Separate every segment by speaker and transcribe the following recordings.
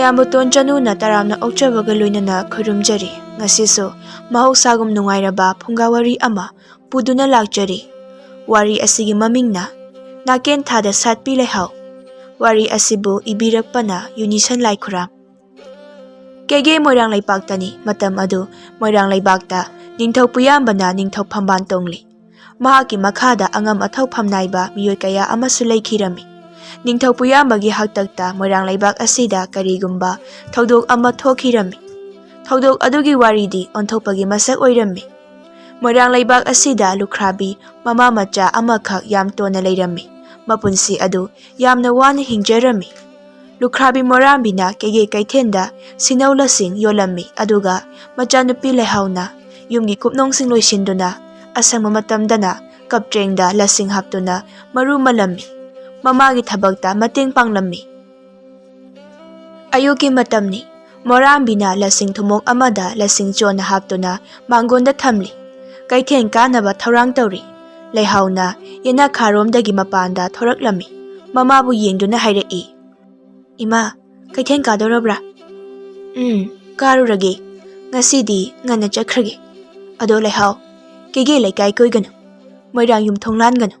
Speaker 1: ꯃꯌꯥꯝꯕꯨ ꯇꯣꯟꯆꯅꯨꯅ ꯇꯔꯥꯝꯅ ꯑꯣꯛꯆꯕꯒ ꯂꯣꯏꯅꯅ ꯈꯨꯔꯨꯝꯖꯔꯤ꯫ ꯉꯁꯤꯁꯨ ꯃꯍꯧꯁꯥꯒꯨꯝ ꯅꯨꯡꯉꯥꯏꯔꯕ ꯐꯨꯡꯒꯥꯋꯥꯔꯤ ꯑꯃ ꯄꯨꯗꯨꯅ ꯂꯥꯛꯆꯔꯤ꯫ ꯋꯥꯔꯤ ꯑꯁꯤꯒꯤ ꯃꯃꯤꯡꯅ ꯅꯥꯀꯦꯟ ꯊꯥꯗ ꯁꯥꯠꯄꯤ ꯂꯩꯍꯥꯎ꯫ ꯋꯥꯔꯤ ꯑꯁꯤꯕꯨ ꯏꯕꯤꯔꯛꯄꯅ ꯌꯨꯅꯤꯁꯟ ꯂꯥꯏꯈꯨꯔꯥꯝ꯫ ꯀꯦꯒꯦ ꯃꯣꯏꯔꯥꯡ ꯂꯩꯄꯥꯛꯇꯅꯤ꯫ ꯃꯇꯝ ꯑꯗꯨ ꯃꯣꯏꯔꯥꯡ ꯂꯩꯕꯥꯛꯇ ꯅꯤꯡꯊꯧ ꯄꯨꯌꯥꯝꯕꯅ ꯅꯤꯡꯊꯧ ꯐꯝꯕꯥꯜ ꯇꯣꯡꯂꯤ꯫ ꯃꯍꯥꯛꯀꯤ ꯃꯈꯥꯗ ꯑꯉꯝ ꯑꯊꯧ ꯐꯝꯅꯥꯏꯕ ꯃꯤꯑꯣꯏ ꯀꯌꯥ ꯑꯃꯁꯨ ꯂꯩꯈꯤꯔꯝꯃꯤ꯫ ꯅꯤꯡꯊꯧ ꯄꯨꯌꯥꯝꯕꯒꯤ ꯍꯥꯛꯇꯛꯇ ꯃꯣꯏꯔꯥꯡ ꯂꯩꯕꯥꯛ ꯑꯁꯤꯗ ꯀꯔꯤꯒꯨꯝꯕ ꯊꯧꯗꯣꯛ ꯑꯃ ꯊꯣꯛꯈꯤꯔꯝꯃꯤ꯫ ꯊꯧꯗꯣꯛ ꯑꯗꯨꯒꯤ ꯋꯥꯔꯤꯗꯤ ꯑꯣꯟꯊꯣꯛꯄꯒꯤ ꯃꯁꯛ ꯑꯣꯏꯔꯝꯃꯤ꯫ ꯃꯣꯏꯔꯥꯡ ꯂꯩꯕꯥꯛ ꯑꯁꯤꯗ ꯂꯨꯈ꯭ꯔꯥꯕꯤ ꯃꯃꯥ ꯃꯆꯥ ꯑꯃꯈꯛ ꯌꯥꯝ ꯇꯣꯟꯅ ꯂꯩꯔꯝꯃꯤ꯫ ꯃꯄꯨꯟꯁꯤ ꯑꯗꯨ ꯌꯥꯝꯅ ꯋꯥꯅ ꯍꯤꯡꯖꯔꯝꯃꯤ꯫ ꯂꯨꯈ꯭ꯔꯥꯕꯤ ꯃꯣꯔꯥꯝꯕꯤꯅ ꯀꯦꯒꯦ ꯀꯩꯊꯦꯜꯗ ꯁꯤꯅꯧ ꯂꯁꯤꯡ ꯌꯣꯜꯂꯝꯃꯤ꯫ ꯑꯗꯨꯒ ꯃꯆꯥꯅꯨꯄꯤ ꯂꯩꯍꯥꯎꯅ ꯌꯨꯝꯒꯤ ꯀꯨꯞꯅꯣꯡꯁꯤꯡ ꯂꯣꯏꯁꯤꯟꯗꯨꯅ ꯑꯁꯪꯕ ꯃꯇꯝꯗꯅ ꯀꯞꯇ꯭ꯔꯦꯡꯗ ꯂꯁꯤꯡ ꯍꯥꯞꯇꯨꯅ ꯃꯔꯨ ꯃꯜꯂꯝꯃꯤ꯫ ꯃꯃꯥꯒꯤ ꯊꯕꯛꯇ ꯃꯇꯦꯡ ꯄꯥꯡꯂꯝꯃꯤ꯫ ꯑꯌꯨꯛꯀꯤ ꯃꯇꯝꯅꯤ꯫ ꯃꯣꯔꯥꯝꯕꯤꯅ ꯂꯁꯤꯡ ꯊꯨꯃꯣꯛ ꯑꯃꯗ ꯂꯁꯤꯡ ꯆꯣꯟꯅ ꯍꯥꯞꯇꯨꯅ ꯃꯥꯡꯒꯣꯟꯗ ꯊꯝꯂꯤ꯫ ꯀꯩꯊꯦꯜ ꯀꯥꯅꯕ ꯊꯧꯔꯥꯡ ꯇꯧꯔꯤ꯫ ꯂꯩꯍꯥꯎꯅ ꯌꯦꯅꯈꯥꯔꯣꯝꯗꯒꯤ ꯃꯄꯥꯟꯗ ꯊꯣꯔꯛꯂꯝꯃꯤ꯫ ꯃꯃꯥꯕꯨ ꯌꯦꯡꯗꯨꯅ ꯍꯥꯏꯔꯛꯏ, "ꯏꯃꯥ, ꯀꯩꯊꯦꯜ ꯀꯥꯗꯧꯔꯕ꯭ꯔꯥ?" ꯀꯥꯔꯨꯔꯒꯦ꯫ ꯉꯁꯤꯗꯤ ꯉꯟꯅ ꯆꯠꯈ꯭ꯔꯒꯦ꯫ ꯑꯗꯣ ꯂꯩꯍꯥꯎ, ꯀꯦꯒꯦ ꯂꯩꯀꯥꯏ ꯀꯣꯏꯒꯅꯨ, ꯃꯣꯏꯔꯥꯡ ꯌꯨꯝꯊꯣꯡ ꯂꯥꯟꯒꯅꯨ꯫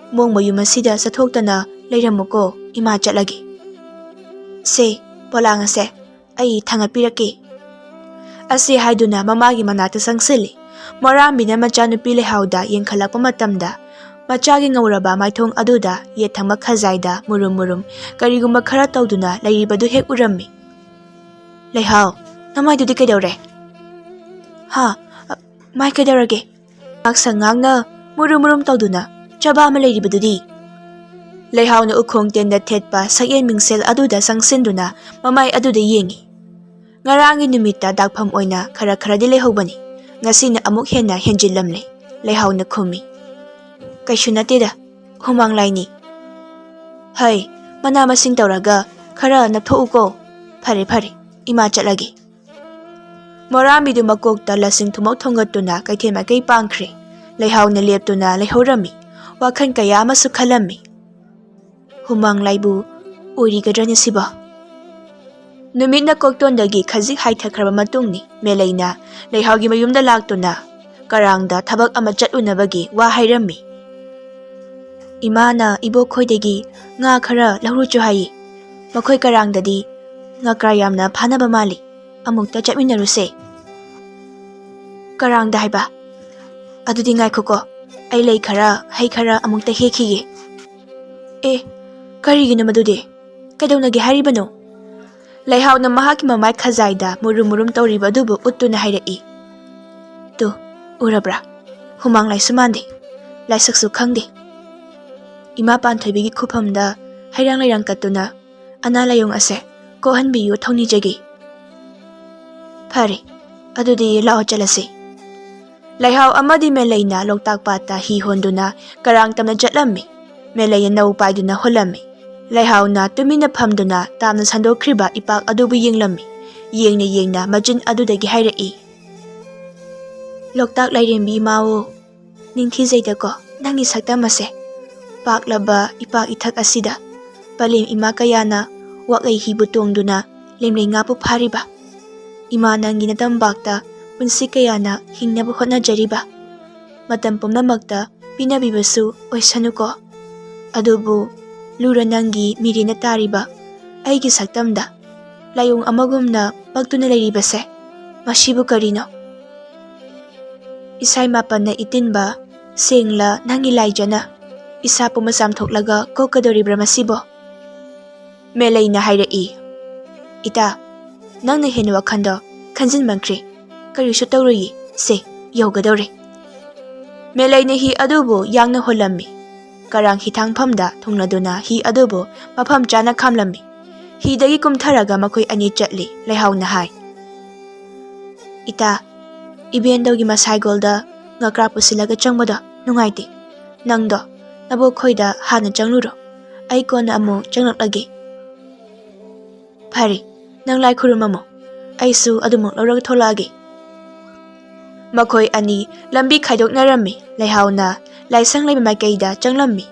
Speaker 1: ꯃꯣꯡ ꯃꯌꯨꯝ ꯑꯁꯤꯗ ꯆꯠꯊꯣꯛꯇꯅ ꯂꯩꯔꯝꯃꯨꯀꯣ, ꯏꯃꯥ ꯆꯠꯂꯒꯦ꯫ ꯁꯦ, ꯄꯣꯂꯥꯡ ꯑꯁꯦ ꯑꯩ ꯊꯥꯡꯒꯠꯄꯤꯔꯛꯀꯦ꯫ ꯑꯁꯤ ꯍꯥꯏꯗꯨꯅ ꯃꯃꯥꯒꯤ ꯃꯅꯥꯛꯇ ꯆꯪꯁꯤꯜꯂꯤ꯫ ꯃꯣꯔꯥꯝꯕꯤꯅ ꯃꯆꯥꯅꯨꯄꯤ ꯂꯩꯍꯥꯎꯗ ꯌꯦꯡꯈꯠꯂꯛꯄ ꯃꯇꯝꯗ ꯃꯆꯥꯒꯤ ꯉꯧꯔꯕ ꯃꯥꯏꯊꯣꯡ ꯑꯗꯨꯗ ꯌꯦꯠ ꯊꯪꯕ ꯈꯖꯥꯏꯗ ꯃꯨꯔꯨꯝ ꯃꯨꯔꯨꯝ ꯀꯔꯤꯒꯨꯝꯕ ꯈꯔ ꯇꯧꯗꯨꯅ ꯂꯩꯔꯤꯕꯗꯨ ꯍꯦꯛ ꯎꯔꯝꯃꯤ꯫ "ꯂꯩꯍꯥꯎ, ꯅꯃꯥꯏꯗꯨꯗꯤ ꯀꯩꯗꯧꯔꯦ?" "ꯃꯥꯏ ꯀꯩꯗꯧꯔꯒꯦ? ꯉꯥꯛꯁꯪ ꯉꯥꯡꯅ ꯃꯨꯔꯨꯝ ꯃꯨꯔꯨꯝ ꯇꯧꯗꯨꯅ ꯆꯕꯥ ꯑꯃ ꯂꯩꯔꯤꯕꯗꯨꯗꯤ?" ꯂꯩꯍꯥꯎꯅ ꯎꯈꯣꯡ ꯇꯦꯟꯗ ꯊꯦꯠꯄ ꯁꯛꯌꯦꯟ ꯃꯤꯡꯁꯦꯜ ꯑꯗꯨꯗ ꯆꯪꯁꯤꯟꯗꯨꯅ ꯃꯃꯥꯏ ꯑꯗꯨꯗ ꯌꯦꯡꯉꯤ꯫ ꯉꯔꯥꯡꯒꯤ ꯅꯨꯃꯤꯠꯇ ꯗꯥꯛꯐꯝ ꯑꯣꯏꯅ ꯈꯔꯗꯤ ꯂꯩꯍꯧꯕꯅꯤ꯫ ꯉꯁꯤꯅ ꯑꯃꯨꯛ ꯍꯦꯟꯅ ꯍꯦꯟꯖꯤꯜꯂꯝꯂꯦ꯫ ꯂꯩꯍꯥꯎꯅ ꯈꯨꯝꯃꯤ, "ꯀꯩꯁꯨ ꯅꯠꯇꯦꯗ, ꯍꯨꯃꯥꯡ ꯂꯥꯏꯅꯤ." "ꯍꯩ, ꯃꯅꯥ ꯃꯁꯤꯡ ꯇꯧꯔꯒ ꯈꯔ ꯅꯞꯊꯣꯛꯎꯀꯣ꯫ ꯐꯔꯦ ꯐꯔꯦ, ꯏꯃꯥ ꯆꯠꯂꯒꯦ." ꯃꯣꯔꯥꯝꯕꯤꯗꯨ ꯃꯀꯣꯛꯇ ꯂꯁꯤꯡ ꯊꯨꯃꯣꯛ ꯊꯣꯡꯒꯠꯇꯨꯅ ꯀꯩꯊꯦꯜ ꯃꯥꯏꯀꯩ ꯄꯥꯡꯈ꯭ꯔꯦ꯫ ꯂꯩꯍꯥꯎꯅ ꯂꯦꯞꯇꯨꯅ ꯂꯩꯍꯧꯔꯝꯃꯤ꯫ ꯋꯥꯈꯜ ꯀꯌꯥ ꯑꯃꯁꯨ ꯈꯜꯂꯝꯃꯤ꯫ ꯍꯨꯃꯥꯡ ꯂꯥꯏꯕꯨ ꯑꯣꯏꯔꯤꯒꯗ꯭ꯔꯅꯦ ꯁꯤꯕꯣ? ꯅꯨꯃꯤꯠꯅ ꯀꯣꯛꯇꯣꯟꯗꯒꯤ ꯈꯖꯤꯛ ꯍꯥꯏꯊꯈ꯭ꯔꯕ ꯃꯇꯨꯡꯅꯤ ꯃꯦꯂꯩꯅ ꯂꯩꯍꯥꯎꯒꯤ ꯃꯌꯨꯝꯗ ꯂꯥꯛꯇꯨꯅ ꯀꯔꯥꯡꯗ ꯊꯕꯛ ꯑꯃ ꯆꯠꯂꯨꯅꯕꯒꯤ ꯋꯥ ꯍꯥꯏꯔꯝꯃꯤ꯫ "ꯏꯃꯥꯅ ꯏꯕꯣꯛꯈꯣꯏꯗꯒꯤ ꯉꯥ ꯈꯔ ꯂꯧꯔꯨꯆꯣ ꯍꯥꯏꯌꯦ꯫ ꯃꯈꯣꯏ ꯀꯔꯥꯡꯗꯗꯤ ꯉꯀ꯭ꯔꯥ ꯌꯥꯝꯅ ꯐꯥꯅꯕ ꯃꯥꯜꯂꯤ꯫ ꯑꯃꯨꯛꯇ ꯆꯠꯃꯤꯟꯅꯔꯨꯁꯦ." "ꯀꯔꯥꯡꯗ ꯍꯥꯏꯕ? ꯑꯗꯨꯗꯤ ꯉꯥꯏꯈꯣꯀꯣ, ꯑꯩ ꯂꯩ ꯈꯔ ꯍꯩ ꯈꯔ ꯑꯃꯨꯛꯇ ꯍꯦꯛꯈꯤꯒꯦ." "ꯀꯔꯤꯒꯤꯅꯣ ꯃꯗꯨꯗꯤ? ꯀꯩꯗꯧꯅꯒꯦ ꯍꯥꯏꯔꯤꯕꯅꯣ?" ꯂꯩꯍꯥꯎꯅ ꯃꯍꯥꯛꯀꯤ ꯃꯃꯥꯏ ꯈꯖꯥꯏꯗ ꯃꯨꯔꯨꯝ ꯃꯨꯔꯨꯝ ꯇꯧꯔꯤꯕ ꯑꯗꯨꯕꯨ ꯎꯠꯇꯨꯅ ꯍꯥꯏꯔꯛꯏ, "ꯇꯨ, ꯎꯔꯕ꯭ꯔꯥ? ꯍꯨꯃꯥꯡ ꯂꯥꯏꯁꯨ ꯃꯥꯟꯗꯦ, ꯂꯥꯏꯁꯛꯁꯨ ꯈꯪꯗꯦ꯫ ꯏꯃꯥ ꯄꯥꯟꯊꯣꯏꯕꯤꯒꯤ ꯈꯨꯐꯝꯗ ꯍꯩꯔꯥꯡ ꯂꯩꯔꯥꯡ ꯀꯠꯇꯨꯅ ꯑꯅꯥ ꯂꯥꯏꯑꯣꯡ ꯑꯁꯦ ꯀꯣꯛꯍꯟꯕꯤꯌꯨ ꯊꯧꯅꯤꯖꯒꯦ." "ꯐꯔꯦ, ꯑꯗꯨꯗꯤ ꯂꯥꯛꯑꯣ ꯆꯠꯂꯁꯤ." ꯂꯩꯍꯥꯎ ꯑꯃꯗꯤ ꯃꯦꯂꯩꯅ ꯂꯣꯛꯇꯥꯛ ꯄꯥꯠꯇ ꯍꯤ ꯍꯣꯟꯗꯨꯅ ꯀꯔꯥꯡ ꯇꯝꯅ ꯆꯠꯂꯝꯃꯤ꯫ ꯃꯦꯂꯩꯅ ꯅꯧ ꯄꯥꯏꯗꯨꯅ ꯍꯣꯜꯂꯝꯃꯤ꯫ ꯂꯩꯍꯥꯎꯅ ꯇꯨꯃꯤꯟꯅ ꯐꯝꯗꯨꯅ ꯇꯥꯞꯅ ꯁꯟꯗꯣꯛꯈ꯭ꯔꯤꯕ ꯏꯄꯥꯛ ꯑꯗꯨꯕꯨ ꯌꯦꯡꯂꯝꯃꯤ꯫ ꯌꯦꯡꯅ ꯌꯦꯡꯅ ꯃꯆꯤꯟ ꯑꯗꯨꯗꯒꯤ ꯍꯥꯏꯔꯛꯏ, "ꯂꯣꯛꯇꯥꯛ ꯂꯥꯏꯔꯦꯝꯕꯤ ꯏꯃꯥꯋꯣ, ꯅꯤꯡꯊꯤꯖꯩꯗꯀꯣ ꯅꯪꯒꯤ ꯁꯛꯇꯝ ꯑꯁꯦ꯫ ꯄꯥꯛꯂꯕ ꯏꯄꯥꯛ ꯏꯊꯛ ꯑꯁꯤꯗ ꯄꯂꯦꯝ ꯏꯃꯥ ꯀꯌꯥꯅ ꯋꯥꯛꯂꯩ ꯍꯤꯕꯨ ꯇꯣꯡꯗꯨꯅ ꯂꯦꯝꯂꯩ ꯉꯥꯕꯨ ꯐꯥꯔꯤꯕ꯫ ꯏꯃꯥ ꯅꯪꯒꯤ ꯅꯇꯝꯄꯥꯛꯇ ꯄꯨꯟꯁꯤ ꯀꯌꯥꯅ ꯍꯤꯡꯅꯕ ꯍꯣꯠꯅꯖꯔꯤꯕ꯫ ꯃꯇꯝ ꯄꯨꯝꯅꯃꯛꯇ ꯄꯤꯅꯕꯤꯕꯁꯨ ꯑꯣꯏꯁꯅꯨꯀꯣ꯫ ꯑꯗꯨꯕꯨ ꯂꯨꯔ ꯅꯪꯒꯤ ꯃꯤꯔꯦꯟꯅ ꯇꯥꯔꯤꯕ ꯑꯩꯒꯤ ꯁꯛꯇꯝꯗ ꯂꯥꯏꯑꯣꯡ ꯑꯃꯒꯨꯝꯅ ꯄꯛꯇꯨꯅ ꯂꯩꯔꯤꯕꯁꯦ, ꯃꯁꯤꯕꯨ ꯀꯔꯤꯅꯣ? ꯏꯁꯥꯏ ꯃꯥꯄꯟꯅ ꯏꯇꯤꯟꯕ ꯁꯦꯡꯂ ꯅꯪꯒꯤ ꯂꯥꯏꯖꯅ ꯏꯁꯥ ꯄꯨꯝꯕ ꯆꯥꯝꯊꯣꯛꯂꯒ ꯀꯣꯛꯀꯗꯧꯔꯤꯕ꯭ꯔꯥ ꯃꯁꯤꯕꯣ?" ꯃꯦꯂꯩꯅ ꯍꯥꯏꯔꯛꯏ, "ꯏꯇꯥ, ꯅꯪꯅ ꯍꯦꯟꯅ ꯋꯥꯈꯜꯗꯣ ꯈꯟꯖꯤꯟꯃꯟꯈ꯭ꯔꯦ꯫ ꯀꯔꯤꯁꯨ ꯇꯧꯔꯣꯏꯌꯦ, ꯁꯦ ꯌꯧꯒꯗꯧꯔꯦ." ꯃꯦꯂꯩꯅ ꯍꯤ ꯑꯗꯨꯕు ꯌꯥꯡꯅ ꯍꯣꯜꯂꯝꯃꯤ꯫ ꯀꯔꯥꯡ ꯍꯤꯊꯥꯡꯐꯝꯗ ꯊꯨꯡꯂꯗꯨꯅ ꯍꯤ ꯑꯗꯨꯕꯨ ꯃꯐꯝ ꯆꯥꯅ ꯈꯥꯝꯂꯝꯃꯤ꯫ ꯍꯤꯗꯒꯤ ꯀꯨꯝꯊꯔꯒ ꯃꯈꯣꯏ ꯑꯅꯤ ꯆꯠꯂꯤ꯫ ꯂꯩꯍꯥꯎꯅ ꯍꯥꯏ, "ꯏꯇꯥ, ꯏꯕꯦꯟꯗꯧꯒꯤ ꯃꯁꯥꯏꯒꯣꯜꯗ ꯉꯀ꯭ꯔꯥ ꯄꯨꯁꯤꯜꯂꯒ ꯆꯪꯕꯗꯣ ꯅꯨꯡꯉꯥꯏꯇꯦ꯫ ꯅꯪꯗꯣ ꯅꯕꯣꯛꯈꯣꯏꯗ ꯍꯥꯟꯅ ꯆꯪꯂꯨꯔꯣ, ꯑꯩ ꯀꯣꯟꯅ ꯑꯃꯨꯛ ꯆꯪꯂꯛꯂꯒꯦ." "ꯐꯔꯦ, ꯅꯪ ꯂꯥꯏ ꯈꯨꯔꯨꯝꯃꯝꯃꯣ, ꯑꯩꯁꯨ ꯑꯗꯨꯃꯛ ꯂꯧꯔꯒ ꯊꯣꯛꯂꯛꯑꯒꯦ." ꯃꯈꯣꯏ ꯑꯅꯤ ꯂꯝꯕꯤ ꯈꯥꯏꯗꯣꯛꯅꯔꯝꯃꯤ꯫ ꯂꯩꯍꯥꯎꯅ ꯂꯥꯏꯁꯪ ꯂꯩꯕ ꯃꯥꯏꯀꯩꯗ ꯆꯪꯂꯝꯃꯤ꯫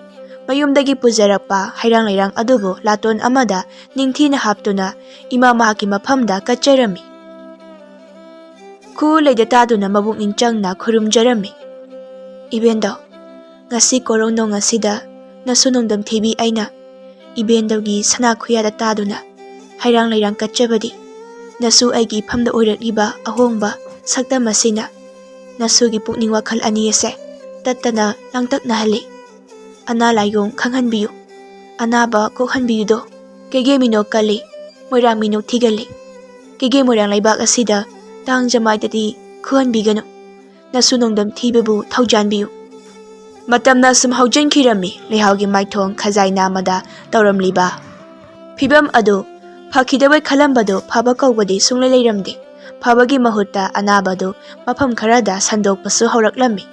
Speaker 1: ꯃꯌꯨꯝꯗꯒꯤ ꯄꯨꯖꯔꯛꯄ ꯍꯩꯔꯥꯡ ꯂꯩꯔꯥꯡ ꯑꯗꯨꯕꯨ ꯂꯥꯇꯣꯟ ꯑꯃꯗ ꯅꯤꯡꯊꯤꯅ ꯍꯥꯞꯇꯨꯅ ꯏꯃꯥ ꯃꯍꯥꯛꯀꯤ ꯃꯐꯝꯗ ꯀꯠꯆꯔꯝꯃꯤ꯫ ꯈꯨ ꯂꯩꯗ ꯇꯥꯗꯨꯅ ꯃꯕꯨꯛꯅꯤꯡ ꯆꯪꯅ ꯈꯨꯔꯨꯝꯖꯔꯝꯃꯤ꯫ ꯏꯕꯦꯟꯗꯧ, ꯉꯁꯤ ꯀꯣꯔꯧꯅꯣꯡ ꯑꯁꯤꯗ ꯅꯁꯨ ꯅꯣꯡꯗꯝ ꯊꯤꯕꯤ ꯑꯩꯅ ꯏꯕꯦꯟꯗꯧꯒꯤ ꯁꯅꯥ ꯈꯨꯌꯥꯗ ꯇꯥꯗꯨꯅ ꯍꯩꯔꯥꯡ ꯂꯩꯔꯥꯡ ꯀꯠꯆꯕꯗꯤ ꯅꯁꯨ ꯑꯩꯒꯤ ꯏꯐꯝꯗ ꯑꯣꯏꯔꯛꯂꯤꯕ ꯑꯍꯣꯡꯕ ꯁꯛꯇꯝ ꯑꯁꯤꯅ ꯅꯁꯨꯒꯤ ꯄꯨꯛꯅꯤꯡ ꯋꯥꯈꯜ ꯑꯅꯤ ꯑꯁꯦ ꯇꯠꯇꯅ ꯂꯥꯡꯇꯛꯅꯍꯜꯂꯤ꯫ ꯑꯅꯥ ꯂꯥꯏꯌꯣꯡ ꯈꯪꯍꯟꯕꯤꯌꯨ, ꯑꯅꯥꯕ ꯀꯣꯛꯍꯟꯕꯤꯌꯨꯗꯣ꯫ ꯀꯦꯒꯦ ꯃꯤꯅꯣꯛ ꯀꯜꯂꯤ, ꯃꯣꯏꯔꯥꯡ ꯃꯤꯅꯣꯛ ꯊꯤꯒꯜꯂꯤ꯫ ꯀꯦꯒꯦ ꯃꯣꯏꯔꯥꯡ ꯂꯩꯕꯥꯛ ꯑꯁꯤꯗ ꯇꯥꯡ ꯖꯃꯥꯏꯗꯗꯤ ꯈꯨꯍꯟꯕꯤꯒꯅꯨ, ꯅꯁꯨ ꯅꯣꯡꯗꯝ ꯊꯤꯕꯕꯨ ꯊꯧꯖꯥꯟꯕꯤꯌꯨ꯫ ꯃꯇꯝꯅ ꯁꯨꯝ ꯍꯧꯖꯤꯟꯈꯤꯔꯝꯃꯤ ꯂꯩꯍꯥꯎꯒꯤ ꯃꯥꯏꯊꯣꯡ ꯈꯖꯥꯏ ꯅꯥꯝꯃꯗ ꯇꯧꯔꯝꯂꯤꯕ ꯐꯤꯕꯝ ꯑꯗꯨ ꯐꯈꯤꯗꯕꯩ ꯈꯜꯂꯝꯕꯗꯨ ꯐꯕ ꯀꯧꯕꯗꯤ ꯁꯨꯡꯂꯩ ꯂꯩꯔꯝꯗꯦ꯫ ꯐꯕꯒꯤ ꯃꯍꯨꯠꯇ ꯑꯅꯥꯕꯗꯨ ꯃꯐꯝ ꯈꯔꯗ ꯁꯟꯗꯣꯛꯄꯁꯨ ꯍꯧꯔꯛꯂꯝꯃꯤ꯫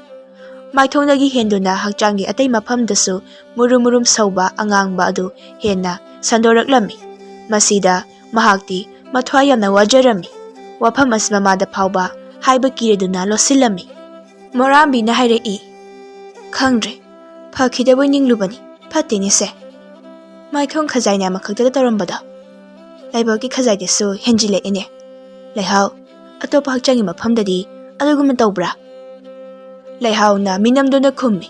Speaker 1: ꯃꯥꯏꯊꯣꯡꯗꯒꯤ ꯍꯦꯟꯗꯨꯅ ꯍꯛꯆꯥꯡꯒꯤ ꯑꯇꯩ ꯃꯐꯝꯗꯁꯨ ꯃꯨꯔꯨꯝ ꯃꯨꯔꯨꯝ ꯁꯧꯕ ꯑꯉꯥꯡꯕ ꯑꯗꯨ ꯍꯦꯟꯅ ꯁꯟꯗꯣꯔꯛꯂꯝꯃꯤ꯫ ꯃꯁꯤꯗ ꯃꯍꯥꯛꯇꯤ ꯃꯊ꯭ꯋꯥꯏ ꯌꯥꯝꯅ ꯋꯥꯖꯔꯝꯃꯤ꯫ ꯋꯥꯐꯝ ꯑꯁꯤ ꯃꯃꯥꯗ ꯐꯥꯎꯕ ꯍꯥꯏꯕ ꯀꯤꯔꯗꯨꯅ ꯂꯣꯠꯁꯤꯜꯂꯝꯃꯤ꯫ ꯃꯣꯔꯥꯝꯕꯤꯅ ꯍꯥꯏꯔꯛꯏ, ꯈꯪꯗ꯭ꯔꯦ, ꯐꯈꯤꯗꯕꯣꯏ ꯅꯤꯡꯂꯨꯕꯅꯤ, ꯐꯠꯇꯦꯅꯦꯁꯦ꯫ ꯃꯥꯏꯊꯣꯡ ꯈꯖꯥꯏ ꯅꯥꯝꯃ ꯈꯛꯇꯗ ꯇꯧꯔꯝꯕꯗꯣ ꯂꯥꯏꯕꯛꯀꯤ ꯈꯖꯥꯏꯗꯁꯨ ꯍꯦꯟꯖꯤꯜꯂꯛꯑꯦꯅꯦ꯫ ꯂꯩꯍꯥꯎ, ꯑꯇꯣꯞꯄ ꯍꯛꯆꯥꯡꯒꯤ ꯃꯐꯝꯗꯗꯤ ꯑꯗꯨꯒꯨꯝꯅ ꯇꯧꯕ꯭ꯔꯥ? ꯂꯩꯍꯥꯎꯅ ꯃꯤꯅꯝꯗꯨꯅ ꯈꯨꯝꯃꯤ,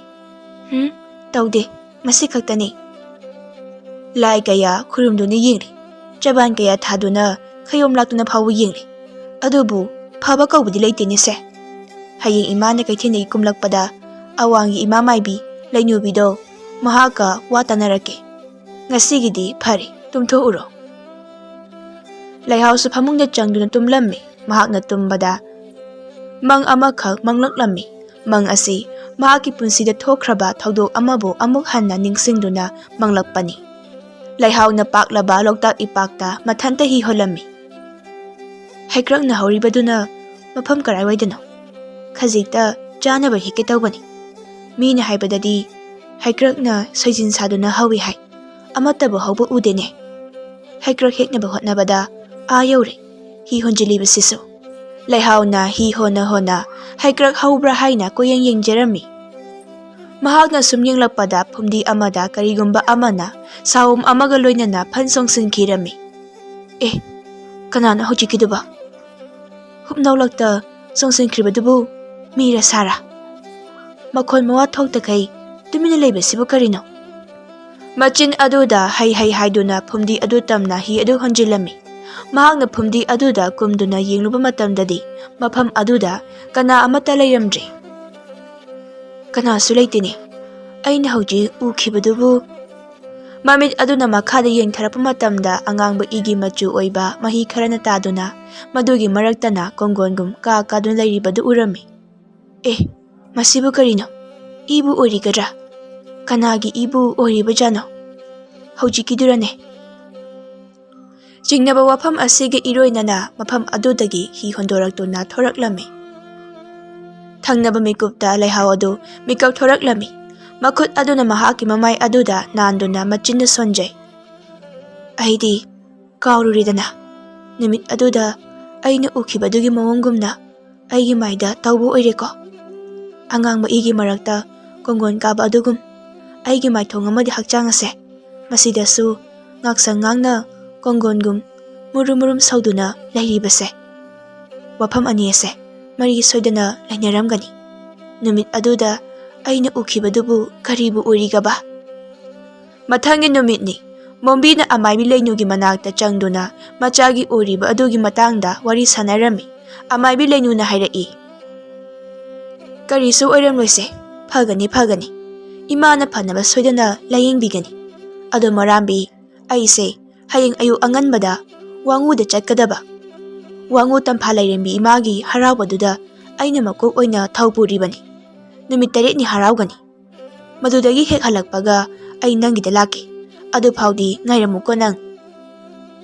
Speaker 1: ꯇꯧꯗꯦ, ꯃꯁꯤ ꯈꯛꯇꯅꯤ꯫ ꯂꯥꯏ ꯀꯌꯥ ꯈꯨꯔꯨꯝꯗꯨꯅ ꯌꯦꯡꯂꯤ, ꯆꯕꯥꯟ ꯀꯌꯥ ꯊꯥꯗꯨꯅ ꯈꯌꯣꯝ ꯂꯥꯛꯇꯨꯅ ꯐꯥꯎꯕ ꯌꯦꯡꯂꯤ, ꯑꯗꯨꯕꯨ ꯐꯕ ꯀꯧꯕꯗꯤ ꯂꯩꯇꯦꯅꯦꯁꯦ꯫ ꯍꯌꯦꯡ ꯏꯃꯥꯅ ꯀꯩꯊꯦꯜꯗꯒꯤ ꯀꯨꯝꯂꯛꯄꯗ ꯑꯋꯥꯡꯒꯤ ꯏꯃꯥ ꯃꯥꯏꯕꯤ ꯂꯩꯅꯨꯕꯤꯗꯣ ꯃꯍꯥꯛꯀ ꯋꯥ ꯇꯥꯅꯔꯛꯀꯦ꯫ ꯉꯁꯤꯒꯤꯗꯤ ꯐꯔꯦ, ꯇꯨꯝꯊꯣꯛꯎꯔꯣ꯫ ꯂꯩꯍꯥꯎꯁꯨ ꯐꯃꯨꯡꯗ ꯆꯪꯗꯨꯅ ꯇꯨꯝꯂꯝꯃꯤ꯫ ꯃꯍꯥꯛꯅ ꯇꯨꯝꯕꯗ ꯃꯪ ꯑꯃꯈꯛ ꯃꯪꯂꯛꯂꯝꯃꯤ꯫ ꯃꯪ ꯑꯁꯤ ꯃꯍꯥꯛꯀꯤ ꯄꯨꯟꯁꯤꯗ ꯊꯣꯛꯈ꯭ꯔꯕ ꯊꯧꯗꯣꯛ ꯑꯃꯕꯨ ꯑꯃꯨꯛ ꯍꯟꯅ ꯅꯤꯡꯁꯤꯡꯗꯨꯅ ꯃꯪꯂꯛꯄꯅꯤ꯫ ꯂꯩꯍꯥꯎꯅ ꯄꯥꯛꯂꯕ ꯂꯣꯛꯇꯥꯛ ꯏꯄꯥꯛꯇ ꯃꯊꯟꯇ ꯍꯤ ꯍꯣꯜꯂꯝꯃꯤ꯫ ꯍꯩꯀ꯭ꯔꯛꯅ ꯍꯧꯔꯤꯕꯗꯨꯅ ꯃꯐꯝ ꯀꯔꯥꯏꯋꯥꯏꯗꯅꯣ? ꯈꯖꯤꯛꯇ ꯆꯥꯅꯕ ꯍꯦꯛꯀꯦ ꯇꯧꯕꯅꯤ꯫ ꯃꯤꯅ ꯍꯥꯏꯕꯗꯗꯤ ꯍꯩꯀ꯭ꯔꯛꯅ ꯁꯣꯏꯖꯤꯟ ꯁꯥꯗꯨꯅ ꯍꯧꯏ ꯍꯥꯏ, ꯑꯃꯠꯇꯕꯨ ꯍꯧꯕ ꯎꯗꯦꯅꯦ꯫ ꯍꯩꯀ꯭ꯔꯛ ꯍꯦꯛꯅꯕ ꯍꯣꯠꯅꯕꯗ ꯌꯧꯔꯦ ꯍꯤ ꯍꯣꯟꯖꯤꯜꯂꯤꯕꯁꯤꯁꯨ꯫ ꯂꯩꯍꯥꯎꯅ ꯍꯤ ꯍꯣꯟꯅ ꯍꯣꯟꯅ ꯍꯩꯀ꯭ꯔꯛ ꯍꯧꯕ꯭ꯔꯥ ꯍꯥꯏꯅ ꯀꯣꯌꯦꯡ ꯌꯦꯡꯖꯔꯝꯃꯤ꯫ ꯃꯍꯥꯛꯅ ꯁꯨꯝ ꯌꯦꯡꯂꯛꯄꯗ ꯐꯨꯝꯗꯤ ꯑꯃꯗ ꯀꯔꯤꯒꯨꯝꯕ ꯑꯃꯅ ꯁꯥꯎꯝ ꯑꯃꯒ ꯂꯣꯏꯅꯅ ꯐꯟ ꯆꯣꯡꯁꯤꯟꯈꯤꯔꯝꯃꯤ꯫ ꯀꯅꯥꯅꯣ ꯍꯧꯖꯤꯛꯀꯤꯗꯨꯕꯣ? ꯍꯨꯞꯅꯧꯂꯛꯇ ꯆꯣꯡꯁꯤꯟꯈ꯭ꯔꯤꯕꯗꯨꯕꯨ ꯃꯤꯔ ꯁꯥꯔꯥ? ꯃꯈꯣꯟ ꯃꯋꯥ ꯊꯣꯛꯇꯈꯩ ꯇꯨꯃꯤꯟꯅ ꯂꯩꯕꯁꯤꯕꯨ ꯀꯔꯤꯅꯣ? ꯃꯆꯤꯟ ꯑꯗꯨꯗ ꯍꯩ ꯍꯩ ꯍꯥꯏꯗꯨꯅ ꯐꯨꯝꯗꯤ ꯑꯗꯨ ꯇꯝꯅ ꯍꯤ ꯑꯗꯨ ꯍꯣꯟꯖꯤꯜꯂꯝꯃꯤ꯫ ꯃꯍꯥꯛꯅ ꯐꯨꯝꯗꯤ ꯑꯗꯨꯗ ꯀꯨꯝꯗꯨꯅ ꯌꯦꯡꯂꯨꯕ ꯃꯇꯝꯗꯗꯤ ꯃꯐꯝ ꯑꯗꯨꯗ ꯀꯅꯥ ꯑꯃꯠꯇ ꯂꯩꯔꯝꯗ꯭ꯔꯦ꯫ ꯀꯅꯥꯁꯨ ꯂꯩꯇꯦꯅꯦ, ꯑꯩꯅ ꯍꯧꯖꯤꯛ ꯎꯈꯤꯕꯗꯨꯕꯨ꯫ ꯃꯃꯤꯠ ꯑꯗꯨꯅ ꯃꯈꯥꯗ ꯌꯦꯡꯊꯔꯛꯄ ꯃꯇꯝꯗ ꯑꯉꯥꯡꯕ ꯏꯒꯤ ꯃꯆꯨ ꯑꯣꯏꯕ ꯃꯍꯤ ꯈꯔꯅ ꯇꯥꯗꯨꯅ ꯃꯗꯨꯒꯤ ꯃꯔꯛꯇꯅ ꯀꯣꯡꯒꯣꯟꯒꯨꯝ ꯀꯥꯗꯨꯅ ꯂꯩꯔꯤꯕꯗꯨ ꯎꯔꯝꯃꯤ꯫ ꯃꯁꯤꯕꯨ ꯀꯔꯤꯅꯣ? ꯏꯕꯨ ꯑꯣꯏꯔꯤꯒꯗ꯭ꯔꯥ? ꯀꯅꯥꯒꯤ ꯏꯕꯨ ꯑꯣꯏꯔꯤꯕꯖꯥꯠꯅꯣ? ꯍꯧꯖꯤꯛꯀꯤꯗꯨꯔꯅꯦ? ꯆꯤꯡꯅꯕ ꯋꯥꯐꯝ ꯑꯁꯤꯒ ꯏꯔꯣꯏꯅꯅ ꯃꯐꯝ ꯑꯗꯨꯗꯒꯤ ꯍꯤ ꯍꯣꯟꯗꯣꯔꯛꯇꯨꯅ ꯊꯣꯔꯛꯂꯝꯃꯤ꯫ ꯊꯪꯅꯕ ꯃꯤꯀꯨꯞꯇ ꯂꯩꯍꯥꯎ ꯑꯗꯨ ꯃꯤꯀꯞ ꯊꯣꯔꯛꯂꯝꯃꯤ꯫ ꯃꯈꯨꯠ ꯑꯗꯨꯅ ꯃꯍꯥꯛꯀꯤ ꯃꯃꯥꯏ ꯑꯗꯨꯗ ꯅꯥꯟꯗꯨꯅ ꯃꯆꯤꯟꯅ ꯁꯣꯟꯖꯩ꯫ ꯑꯩꯗꯤ ꯀꯥꯎꯔꯨꯔꯦꯗꯅ, ꯅꯨꯃꯤꯠ ꯑꯗꯨꯗ ꯑꯩꯅ ꯎꯈꯤꯕꯗꯨꯒꯤ ꯃꯑꯣꯡꯒꯨꯝꯅ ꯑꯩꯒꯤ ꯃꯥꯏꯗ ꯇꯧꯕ ꯑꯣꯏꯔꯦꯀꯣ꯫ ꯑꯉꯥꯡꯕ ꯏꯒꯤ ꯃꯔꯛꯇ ꯀꯣꯡꯒꯣꯟ ꯀꯥꯕ ꯑꯗꯨꯒꯨꯝ ꯑꯩꯒꯤ ꯃꯥꯏꯊꯣꯡ ꯑꯃꯗꯤ ꯍꯛꯆꯥꯡ ꯑꯁꯦ ꯃꯁꯤꯗꯁꯨ ꯉꯥꯛꯁꯪ ꯉꯥꯡꯅ ꯀꯣꯡꯒꯣꯟꯒꯨꯝ ꯃꯨꯔꯨꯝ ꯃꯨꯔꯨꯝ ꯁꯧꯗꯨꯅ ꯂꯩꯔꯤꯕꯁꯦ꯫ ꯋꯥꯐꯝ ꯑꯅꯤ ꯑꯁꯦ ꯃꯔꯤ ꯁꯣꯏꯗꯅ ꯂꯩꯅꯔꯝꯒꯅꯤ꯫ ꯅꯨꯃꯤꯠ ꯑꯗꯨꯗ ꯑꯩꯅ ꯎꯈꯤꯕꯗꯨꯕꯨ ꯀꯔꯤꯕꯨ ꯑꯣꯏꯔꯤꯒꯕ? ꯃꯊꯪꯒꯤ ꯅꯨꯃꯤꯠꯅꯤ꯫ ꯃꯣꯝꯕꯤꯅ ꯑꯃꯥꯏꯕꯤ ꯂꯩꯅꯨꯒꯤ ꯃꯅꯥꯛꯇ ꯆꯪꯗꯨꯅ ꯃꯆꯥꯒꯤ ꯑꯣꯏꯔꯤꯕ ꯑꯗꯨꯒꯤ ꯃꯇꯥꯡꯗ ꯋꯥꯔꯤ ꯁꯥꯟꯅꯔꯝꯃꯤ꯫ ꯑꯃꯥꯏꯕꯤ ꯂꯩꯅꯨꯅ ꯍꯥꯏꯔꯛꯏ, ꯀꯔꯤꯁꯨ ꯑꯣꯏꯔꯝꯂꯣꯏꯁꯦ, ꯐꯒꯅꯤ ꯐꯒꯅꯤ, ꯏꯃꯥꯅ ꯐꯅꯕ ꯁꯣꯏꯗꯅ ꯂꯥꯌꯦꯡꯕꯤꯒꯅꯤ꯫ ꯑꯗꯣ ꯃꯣꯔꯥꯝꯕꯤ, ꯑꯩꯁꯦ ꯍꯌꯦꯡ ꯑꯌꯨꯛ ꯑꯉꯟꯕꯗ ꯋꯥꯡꯉꯨꯗ ꯆꯠꯀꯗꯕ꯫ ꯋꯥꯡꯉꯨ ꯇꯝꯐꯥ ꯂꯥꯏꯔꯦꯝꯕꯤ ꯏꯃꯥꯒꯤ ꯍꯔꯥꯎꯕꯗꯨꯗ ꯑꯩꯅ ꯃꯀꯣꯛ ꯑꯣꯏꯅ ꯊꯧ ꯄꯨꯔꯤꯕꯅꯤ꯫ ꯅꯨꯃꯤꯠ 9ꯅꯤ ꯍꯔꯥꯎꯒꯅꯤ꯫ ꯃꯗꯨꯗꯒꯤ ꯍꯦꯛ ꯍꯜꯂꯛꯄꯒ ꯑꯩ ꯅꯪꯒꯤꯗ ꯂꯥꯛꯀꯦ꯫ ꯑꯗꯨꯐꯥꯎꯗꯤ ꯉꯥꯏꯔꯝꯃꯨꯀꯣ ꯅꯪ꯫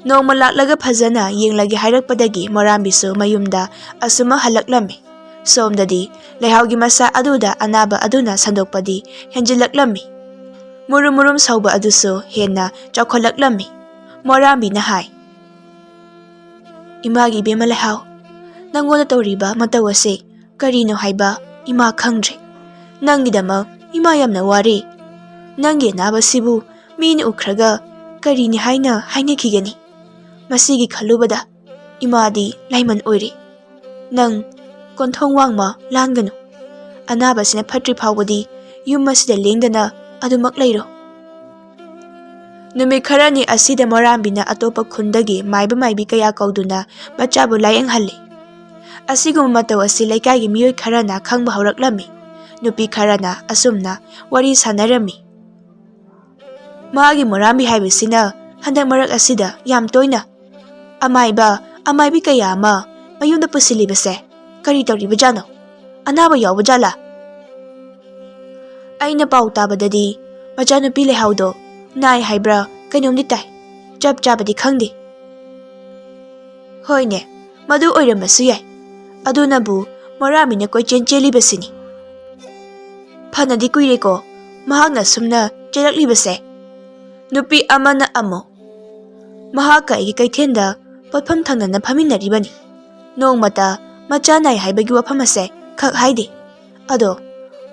Speaker 1: ꯅꯣꯡꯃ ꯂꯥꯛꯂꯒ ꯐꯖꯅ ꯌꯦꯡꯂꯒꯦ ꯍꯥꯏꯔꯛꯄꯗꯒꯤ ꯃꯣꯔꯥꯝꯕꯤꯁꯨ ꯃꯌꯨꯝꯗ ꯑꯁꯨꯝꯅ ꯍꯜꯂꯛꯂꯝꯃꯤ꯫ ꯁꯣꯝꯗꯗꯤ ꯂꯩꯍꯥꯎꯒꯤ ꯃꯁꯥ ꯑꯗꯨꯗ ꯑꯅꯥꯕ ꯑꯗꯨꯅ ꯁꯟꯗꯣꯛꯄꯗꯤ ꯍꯦꯟꯖꯤꯜꯂꯛꯂꯝꯃꯤ꯫ ꯃꯨꯔꯨꯝ ꯃꯨꯔꯨꯝ ꯁꯧꯕ ꯑꯗꯨꯁꯨ ꯍꯦꯟꯅ ꯆꯥꯎꯈꯠꯂꯛꯂꯝꯃꯤ꯫ ꯃꯣꯔꯥꯝꯕꯤꯅ ꯍꯥꯏ, ꯏꯃꯥꯒꯤ ꯏꯕꯦꯝꯃ ꯂꯩꯍꯥꯎ, ꯅꯪꯉꯣꯟꯗ ꯇꯧꯔꯤꯕ ꯃꯇꯧ ꯑꯁꯦ ꯀꯔꯤꯅꯣ ꯍꯥꯏꯕ ꯏꯃꯥ ꯈꯪꯗ꯭ꯔꯦ꯫ ꯅꯪꯒꯤꯗꯃꯛ ꯏꯃꯥ ꯌꯥꯝꯅ ꯋꯥꯔꯦ꯫ ꯅꯪꯒꯤ ꯑꯅꯥꯕꯁꯤꯕꯨ ꯃꯤꯅ ꯎꯈ꯭ꯔꯒ ꯀꯔꯤꯅꯤ ꯍꯥꯏꯅ ꯍꯥꯏꯅꯈꯤꯒꯅꯤ? ꯃꯁꯤꯒꯤ ꯈꯜꯂꯨꯕꯗ ꯏꯃꯥꯗꯤ ꯂꯥꯏꯃꯟ ꯑꯣꯏꯔꯦ꯫ ꯅꯪ ꯀꯣꯟꯊꯣꯡ ꯋꯥꯡꯃ ꯂꯥꯟꯒꯅꯨ꯫ ꯑꯅꯥꯕꯁꯤꯅ ꯐꯠꯇ꯭ꯔꯤ ꯐꯥꯎꯕꯗꯤ ꯌꯨꯝ ꯑꯁꯤꯗ ꯂꯦꯡꯗꯅ ꯑꯗꯨꯃꯛ ꯂꯩꯔꯣ꯫ ꯅꯨꯃꯤꯠ ꯈꯔꯅꯤ ꯑꯁꯤꯗ ꯃꯣꯔꯥꯝꯕꯤꯅ ꯑꯇꯣꯞꯄ ꯈꯨꯟꯗꯒꯤ ꯃꯥꯏꯕ ꯃꯥꯏꯕꯤ ꯀꯌꯥ ꯀꯧꯗꯨꯅ ꯃꯆꯥꯕꯨ ꯂꯥꯌꯦꯡꯍꯜꯂꯤ꯫ ꯑꯁꯤꯒꯨꯝꯕ ꯃꯇꯧ ꯑꯁꯤ ꯂꯩꯀꯥꯏꯒꯤ ꯃꯤꯑꯣꯏ ꯈꯔꯅ ꯈꯪꯕ ꯍꯧꯔꯛꯂꯝꯃꯤ꯫ ꯅꯨꯄꯤ ꯈꯔꯅ ꯑꯁꯨꯝꯅ ꯋꯥꯔꯤ ꯁꯥꯅꯔꯝꯃꯤ꯫ ꯃꯥꯒꯤ ꯃꯣꯔꯥꯝꯕꯤ ꯍꯥꯏꯕꯁꯤꯅ ꯍꯟꯗꯛ ꯃꯔꯛ ꯑꯁꯤꯗ ꯌꯥꯝ ꯇꯣꯏꯅ ꯑꯃꯥꯏꯕꯤ ꯀꯌꯥ ꯑꯃ ꯃꯌꯨꯝꯗ ꯄꯨꯁꯤꯜꯂꯤꯕꯁꯦ ꯀꯔꯤ ꯇꯧꯔꯤꯕꯖꯥꯠꯅꯣ? ꯑꯅꯥꯕ ꯌꯥꯎꯕꯖꯥꯠꯂꯥ? ꯑꯩꯅ ꯄꯥꯎ ꯇꯥꯕꯗꯗꯤ ꯃꯆꯥꯅꯨꯄꯤ ꯂꯩꯍꯥꯎꯗꯣ ꯅꯥꯏ ꯍꯥꯏꯕ꯭ꯔꯥ ꯀꯩꯅꯣꯝꯗꯤ ꯇꯥꯏ꯫ ꯆꯞ ꯆꯥꯕꯗꯤ ꯈꯪꯗꯦ꯫ ꯍꯣꯏꯅꯦ, ꯃꯗꯨ ꯑꯣꯏꯔꯝꯕꯁꯨ ꯌꯥꯏ꯫ ꯑꯗꯨꯅꯕꯨ ꯃꯣꯔꯥꯝꯕꯤꯅ ꯀꯣꯏꯆꯦꯟ ꯆꯦꯜꯂꯤꯕꯁꯤꯅꯤ꯫ ꯐꯅꯗꯤ ꯀꯨꯏꯔꯦꯀꯣ ꯃꯍꯥꯛꯅ ꯁꯨꯝꯅ ꯆꯦꯜꯂꯛꯂꯤꯕꯁꯦ꯫ ꯅꯨꯄꯤ ꯑꯃꯅ ꯑꯃꯨꯛ ꯃꯍꯥꯛꯀ ꯑꯩꯒꯤ ꯀꯩꯊꯦꯜꯗ ꯄꯣꯠꯐꯝ ꯊꯪꯅꯅ ꯐꯝꯃꯤꯟꯅꯔꯤꯕꯅꯤ꯫ ꯅꯣꯡꯃꯇ ꯃꯆꯥ ꯅꯥꯏ ꯍꯥꯏꯕꯒꯤ ꯋꯥꯐꯝ ꯑꯁꯦ ꯈꯛ ꯍꯥꯏꯗꯦ꯫ ꯑꯗꯣ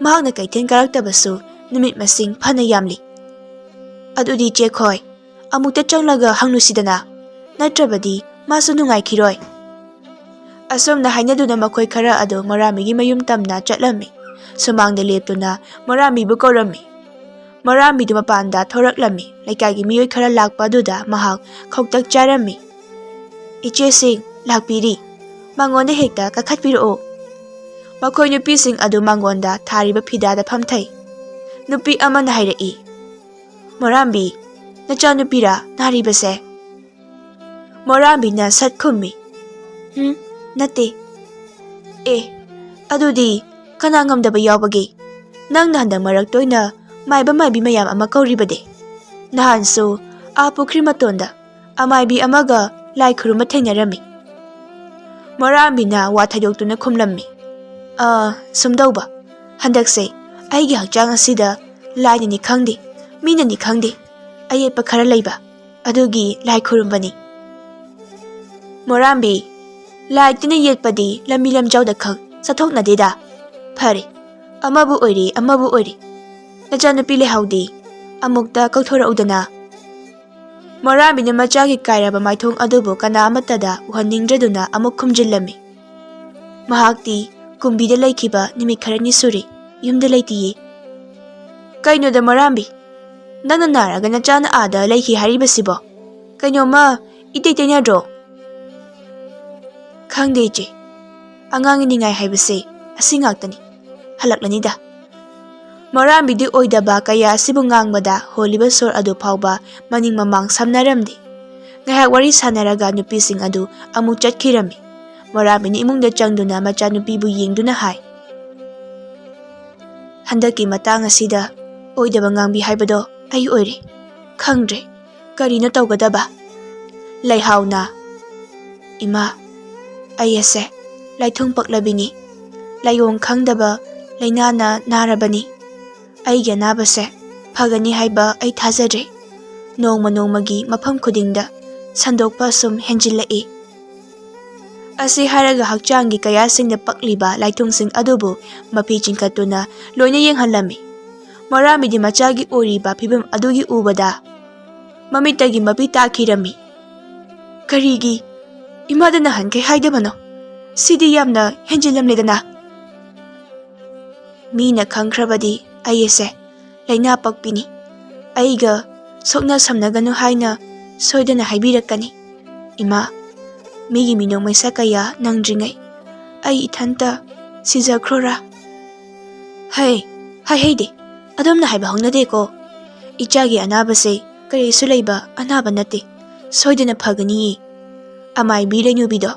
Speaker 1: ꯃꯍꯥꯛꯅ ꯀꯩꯊꯦꯜ ꯀꯥꯔꯛꯇꯕꯁꯨ ꯅꯨꯃꯤꯠ ꯃꯁꯤꯡ ꯐꯅ ꯌꯥꯝꯂꯤ꯫ ꯑꯗꯨꯗꯤ ꯆꯦꯈꯣꯏ ꯑꯃꯨꯛꯇ ꯆꯪꯂꯒ ꯍꯪꯂꯨꯁꯤꯗꯅ, ꯅꯠꯇ꯭ꯔꯕꯗꯤ ꯃꯥꯁꯨ ꯅꯨꯡꯉꯥꯏꯈꯤꯔꯣꯏ꯫ ꯑꯁꯨꯝꯅ ꯍꯥꯏꯅꯗꯨꯅ ꯃꯈꯣꯏ ꯈꯔ ꯑꯗꯨ ꯃꯣꯔꯥꯝꯕꯤꯒꯤ ꯃꯌꯨꯝ ꯇꯝꯅ ꯆꯠꯂꯝꯃꯤ꯫ ꯁꯨꯃꯥꯡꯗ ꯂꯦꯞꯇꯨꯅ ꯃꯣꯔꯥꯝꯕꯤꯕꯨ ꯀꯧꯔꯝꯃꯤ꯫ ꯃꯣꯔꯥꯝꯕꯤꯗꯨ ꯃꯄꯥꯟꯗ ꯊꯣꯔꯛꯂꯝꯃꯤ꯫ ꯂꯩꯀꯥꯏꯒꯤ ꯃꯤꯑꯣꯏ ꯈꯔ ꯂꯥꯛꯄ ꯑꯗꯨꯗ ꯃꯍꯥꯛ ꯈꯧꯇꯛ ꯆꯥꯔꯝꯃꯤ꯫ ꯏꯆꯦꯁꯤꯡ ꯂꯥꯛꯄꯤꯔꯤ, ꯃꯉꯣꯟꯗ ꯍꯦꯛꯇ ꯀꯥꯈꯠꯄꯤꯔꯛꯑꯣ꯫ ꯃꯈꯣꯏ ꯅꯨꯄꯤꯁꯤꯡ ꯑꯗꯨ ꯃꯉꯣꯟꯗ ꯊꯥꯔꯤꯕ ꯐꯤꯗꯥꯗ ꯐꯝꯊꯩ꯫ ꯅꯨꯄꯤ ꯑꯃꯅ ꯍꯥꯏꯔꯛꯏ, ꯃꯣꯔꯥꯝꯕꯤ, ꯅꯆꯥꯅꯨꯄꯤꯔꯥ ꯅꯥꯔꯤꯕꯁꯦ? ꯃꯣꯔꯥꯝꯕꯤꯅ ꯁꯠ ꯈꯨꯝꯃꯤ, ꯅꯠꯇꯦ꯫ ꯑꯗꯨꯗꯤ ꯀꯅꯥ ꯉꯝꯗꯕ ꯌꯥꯎꯕꯒꯦ? ꯅꯪꯅ ꯍꯟꯗꯛ ꯃꯔꯛ ꯇꯣꯏꯅ ꯃꯥꯏꯕ ꯃꯥꯏꯕꯤ ꯃꯌꯥꯝ ꯑꯃ ꯀꯧꯔꯤꯕꯗꯤ? ꯅꯍꯥꯟꯁꯨ ꯄꯨꯈ꯭ꯔꯤ ꯃꯇꯣꯟꯗ ꯑꯃꯥꯏꯕꯤ ꯑꯃꯒ ꯂꯥꯏ ꯈꯨꯔꯨꯝꯕ ꯊꯦꯡꯅꯔꯝꯃꯤ꯫ ꯃꯣꯔꯥꯝꯕꯤꯅ ꯋꯥ ꯊꯩꯗꯣꯛꯇꯨꯅ ꯈꯨꯝꯂꯝꯃꯤ, ꯁꯨꯝꯗꯧꯕ ꯍꯟꯗꯛꯁꯦ ꯑꯩꯒꯤ ꯍꯛꯆꯥꯡ ꯑꯁꯤꯗ ꯂꯥꯏꯅꯅꯤ ꯈꯪꯗꯦ ꯃꯤꯅꯅꯤ ꯈꯪꯗꯦ ꯑꯌꯦꯠꯄ ꯈꯔ ꯂꯩꯕ, ꯑꯗꯨꯒꯤ ꯂꯥꯏ ꯈꯨꯔꯨꯝꯕꯅꯤ꯫ ꯃꯣꯔꯥꯝꯕꯤ, ꯂꯥꯏ ꯇꯤꯟꯅ ꯌꯦꯠꯄꯗꯤ ꯂꯝꯕꯤ ꯂꯝꯖꯥꯎꯗ ꯈꯛ ꯆꯠꯊꯣꯛꯅꯗꯦꯗ꯫ ꯐꯔꯦ, ꯑꯃꯕꯨ ꯑꯣꯏꯔꯤ ꯑꯃꯕꯨ ꯑꯣꯏꯔꯤ, ꯅꯆꯥꯅꯨꯄꯤ ꯂꯩꯍꯥꯎꯗꯤ ꯑꯃꯨꯛꯇ ꯀꯧꯊꯣꯔꯛꯎꯗꯅ꯫ ꯃꯣꯔꯥꯝꯕꯤꯅ ꯃꯆꯥꯒꯤ ꯀꯥꯏꯔꯕ ꯃꯥꯏꯊꯣꯡ ꯑꯗꯨꯕꯨ ꯀꯅꯥ ꯑꯃꯠꯇꯗ ꯎꯍꯟꯅꯤꯡꯗ꯭ꯔꯗꯨꯅ ꯑꯃꯨꯛ ꯈꯨꯝꯖꯤꯜꯂꯝꯃꯤ꯫ ꯃꯍꯥꯛꯇꯤ ꯀꯨꯝꯕꯤꯗ ꯂꯩꯈꯤꯕ ꯅꯨꯃꯤꯠ ꯈꯔꯅꯤ ꯁꯨꯔꯦ, ꯌꯨꯝꯗ ꯂꯩꯇꯤꯌꯦ꯫ ꯀꯩꯅꯣꯗ ꯃꯣꯔꯥꯝꯕꯤ, ꯅꯪꯅ ꯅꯥꯔꯒ ꯅꯆꯥꯅ ꯑꯥꯗ ꯂꯩꯈꯤ ꯍꯥꯏꯔꯤꯕꯁꯤꯕꯣ ꯀꯩꯅꯣꯝꯃ ꯏꯇꯩ ꯇꯩꯅꯗ꯭ꯔꯣ? ꯈꯪꯗꯦ ꯏꯆꯦ, ꯑꯉꯥꯡꯒꯤ ꯅꯤꯡꯉꯥꯏ ꯍꯥꯏꯕꯁꯦ ꯑꯁꯤ ꯉꯥꯛꯇꯅꯤ, ꯍꯜꯂꯛꯂꯅꯤꯗ꯫ ꯃꯣꯔꯥꯝꯕꯤꯗꯤ ꯑꯣꯏꯗꯕ ꯀꯌꯥ ꯑꯁꯤꯕꯨ ꯉꯥꯡꯕꯗ ꯍꯣꯜꯂꯤꯕ ꯁꯣꯔ ꯑꯗꯨ ꯐꯥꯎꯕ ꯃꯅꯤꯡ ꯃꯃꯥꯡ ꯁꯝꯅꯔꯝꯗꯦ꯫ ꯉꯥꯏꯍꯥꯛ ꯋꯥꯔꯤ ꯁꯥꯅꯔꯒ ꯅꯨꯄꯤꯁꯤꯡ ꯑꯗꯨ ꯑꯃꯨꯛ ꯆꯠꯈꯤꯔꯝꯃꯤ꯫ ꯃꯣꯔꯥꯝꯕꯤꯅ ꯏꯃꯨꯡꯗ ꯆꯪꯗꯨꯅ ꯃꯆꯥꯅꯨꯄꯤꯕꯨ ꯌꯦꯡꯗꯨꯅ ꯍꯥꯏ, ꯍꯟꯗꯛꯀꯤ ꯃꯇꯥꯡ ꯑꯁꯤꯗ ꯑꯣꯏꯗꯕ ꯉꯥꯡꯕꯤ ꯍꯥꯏꯕꯗꯣ ꯑꯩ ꯑꯣꯏꯔꯦ꯫ ꯈꯪꯗ꯭ꯔꯦ ꯀꯔꯤꯅꯣ ꯇꯧꯒꯗꯕ꯫ ꯂꯩꯍꯥꯎꯅ, ꯏꯃꯥ, ꯑꯩ ꯑꯁꯦ ꯂꯥꯏꯊꯨꯡ ꯄꯛꯂꯕꯤꯅꯤ, ꯂꯥꯏꯑꯣꯡ ꯈꯪꯗꯕ ꯂꯩꯅꯥꯅ ꯅꯥꯔꯕꯅꯤ꯫ ꯑꯩꯒꯤ ꯑꯅꯥꯕꯁꯦ ꯐꯒꯅꯤ ꯍꯥꯏꯕ ꯑꯩ ꯊꯥꯖꯗ꯭ꯔꯦ꯫ ꯅꯣꯡꯃ ꯅꯣꯡꯃꯒꯤ ꯃꯐꯝ ꯈꯨꯗꯤꯡꯗ ꯁꯟꯗꯣꯛꯄ ꯁꯨꯝ ꯍꯦꯟꯖꯤꯜꯂꯛꯏ꯫ ꯑꯁꯤ ꯍꯥꯏꯔꯒ ꯍꯛꯆꯥꯡꯒꯤ ꯀꯌꯥꯁꯤꯡꯗ ꯄꯛꯂꯤꯕ ꯂꯥꯏꯊꯨꯡꯁꯤꯡ ꯑꯗꯨꯕꯨ ꯃꯄꯤ ꯆꯤꯡꯈꯠꯇꯨꯅ ꯂꯣꯏꯅ ꯌꯦꯡꯍꯜꯂꯝꯃꯤ꯫ ꯃꯣꯔꯥꯝꯕꯤꯗꯤ ꯃꯆꯥꯒꯤ ꯑꯣꯏꯔꯤꯕ ꯐꯤꯕꯝ ꯑꯗꯨꯒꯤ ꯎꯕꯗ ꯃꯃꯤꯠꯇꯒꯤ ꯃꯄꯤ ꯇꯥꯈꯤꯔꯝꯃꯤ꯫ ꯀꯔꯤꯒꯤ ꯏꯃꯥꯗ ꯅꯍꯥꯟꯈꯩ ꯍꯥꯏꯗꯕꯅꯣ? ꯁꯤꯗꯤ ꯌꯥꯝꯅ ꯍꯦꯟꯖꯤꯜꯂꯝꯂꯦꯗꯅ꯫ ꯃꯤꯅ ꯈꯪꯈ꯭ꯔꯕꯗꯤ ꯑꯩꯁꯦ ꯂꯩꯅꯥ ꯄꯛꯄꯤꯅꯤ, ꯑꯩꯒ ꯁꯣꯛꯅ ꯁꯝꯅꯒꯅꯨ ꯍꯥꯏꯅ ꯁꯣꯏꯗꯅ ꯍꯥꯏꯕꯤꯔꯛꯀꯅꯤ꯫ ꯏꯃꯥ, ꯃꯤꯒꯤ ꯃꯤꯅꯣꯛ ꯃꯩꯁꯥ ꯀꯌꯥ ꯅꯪꯗ꯭ꯔꯤꯉꯩ ꯑꯩ ꯏꯊꯟꯇ ꯁꯤꯖꯈ꯭ꯔꯣꯔꯥ? ꯍꯩꯗꯦ, ꯑꯗꯣꯝꯅ ꯍꯥꯏꯕ ꯍꯧꯅꯗꯦꯀꯣ꯫ ꯏꯆꯥꯒꯤ ꯑꯅꯥꯕꯁꯦ ꯀꯔꯤꯁꯨ ꯂꯩꯕ ꯑꯅꯥꯕ ꯅꯠꯇꯦ, ꯁꯣꯏꯗꯅ ꯐꯒꯅꯤꯌꯦ꯫ ꯑꯃꯥꯏꯕꯤ ꯂꯩꯅꯨꯕꯤꯗꯣ,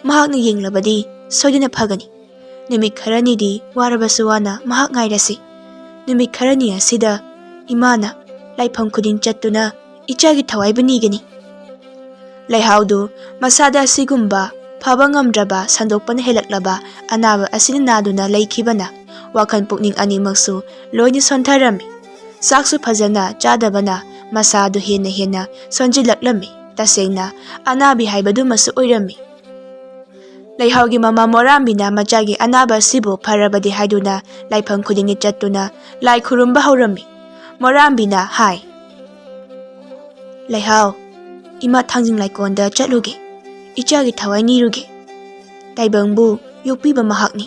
Speaker 1: ꯃꯍꯥꯛꯅ ꯌꯦꯡꯂꯕꯗꯤ ꯁꯣꯏꯗꯅ ꯐꯒꯅꯤ꯫ ꯅꯨꯃꯤꯠ ꯈꯔꯅꯤꯗꯤ ꯋꯥꯔꯕꯁꯨ ꯋꯥꯅ ꯃꯍꯥꯛ ꯉꯥꯏꯔꯁꯤ꯫ ꯅꯨꯃꯤꯠ ꯈꯔꯅꯤ ꯑꯁꯤꯗ ꯏꯃꯥꯅ ꯂꯥꯏꯐꯝ ꯈꯨꯗꯤꯡ ꯆꯠꯇꯨꯅ ꯏꯆꯥꯒꯤ ꯊꯋꯥꯏꯕꯨ ꯅꯤꯒꯅꯤ꯫ ꯂꯩꯍꯥꯎꯗꯨ ꯃꯁꯥꯗ ꯑꯁꯤꯒꯨꯝꯕ ꯐꯕ ꯉꯝꯗ꯭ꯔꯕ ꯁꯟꯗꯣꯛꯄꯅ ꯍꯦꯜꯂꯛꯂꯕ ꯑꯅꯥꯕ ꯑꯁꯤꯅ ꯅꯥꯗꯨꯅ ꯂꯩꯈꯤꯕꯅ ꯋꯥꯈꯜ ꯄꯨꯛꯅꯤꯡ ꯑꯅꯤꯃꯛꯁꯨ ꯂꯣꯏꯅ ꯁꯣꯟꯊꯔꯝꯃꯤ꯫ ꯆꯥꯛꯁꯨ ꯐꯖꯅ ꯆꯥꯗꯕꯅ ꯃꯁꯥꯗꯨ ꯍꯦꯟꯅ ꯁꯣꯟꯖꯤꯜꯂꯛꯂꯝꯃꯤ꯫ ꯇꯁꯦꯡꯅ ꯑꯅꯥꯕꯤ ꯍꯥꯏꯕꯗꯨꯃꯁꯨ ꯑꯣꯏꯔꯝꯃꯤ꯫ ꯂꯩꯍꯥꯎꯒꯤ ꯃꯃꯥ ꯃꯣꯔꯥꯝꯕꯤꯅ ꯃꯆꯥꯒꯤ ꯑꯅꯥꯕ ꯑꯁꯤꯕꯨ ꯐꯔꯕꯗꯤ ꯍꯥꯏꯗꯨꯅ ꯂꯥꯏꯐꯝ ꯈꯨꯗꯤꯡꯒꯤ ꯆꯠꯇꯨꯅ ꯂꯥꯏ ꯈꯨꯔꯨꯝꯕ ꯍꯧꯔꯝꯃꯤ꯫ ꯃꯣꯔꯥꯝꯕꯤꯅ ꯍꯥꯏ꯫ ꯂꯩꯍꯥꯎ, ꯏꯃꯥ ꯊꯥꯡꯖꯤꯡ ꯂꯩꯀꯣꯜꯗ ꯆꯠꯂꯨꯒꯦ, ꯏꯆꯥꯒꯤ ꯊꯋꯥꯏ ꯅꯤꯔꯨꯒꯦ꯫ ꯇꯥꯏꯕꯪꯕꯨ ꯌꯣꯛꯄꯤꯕ ꯃꯍꯥꯛꯅꯤ,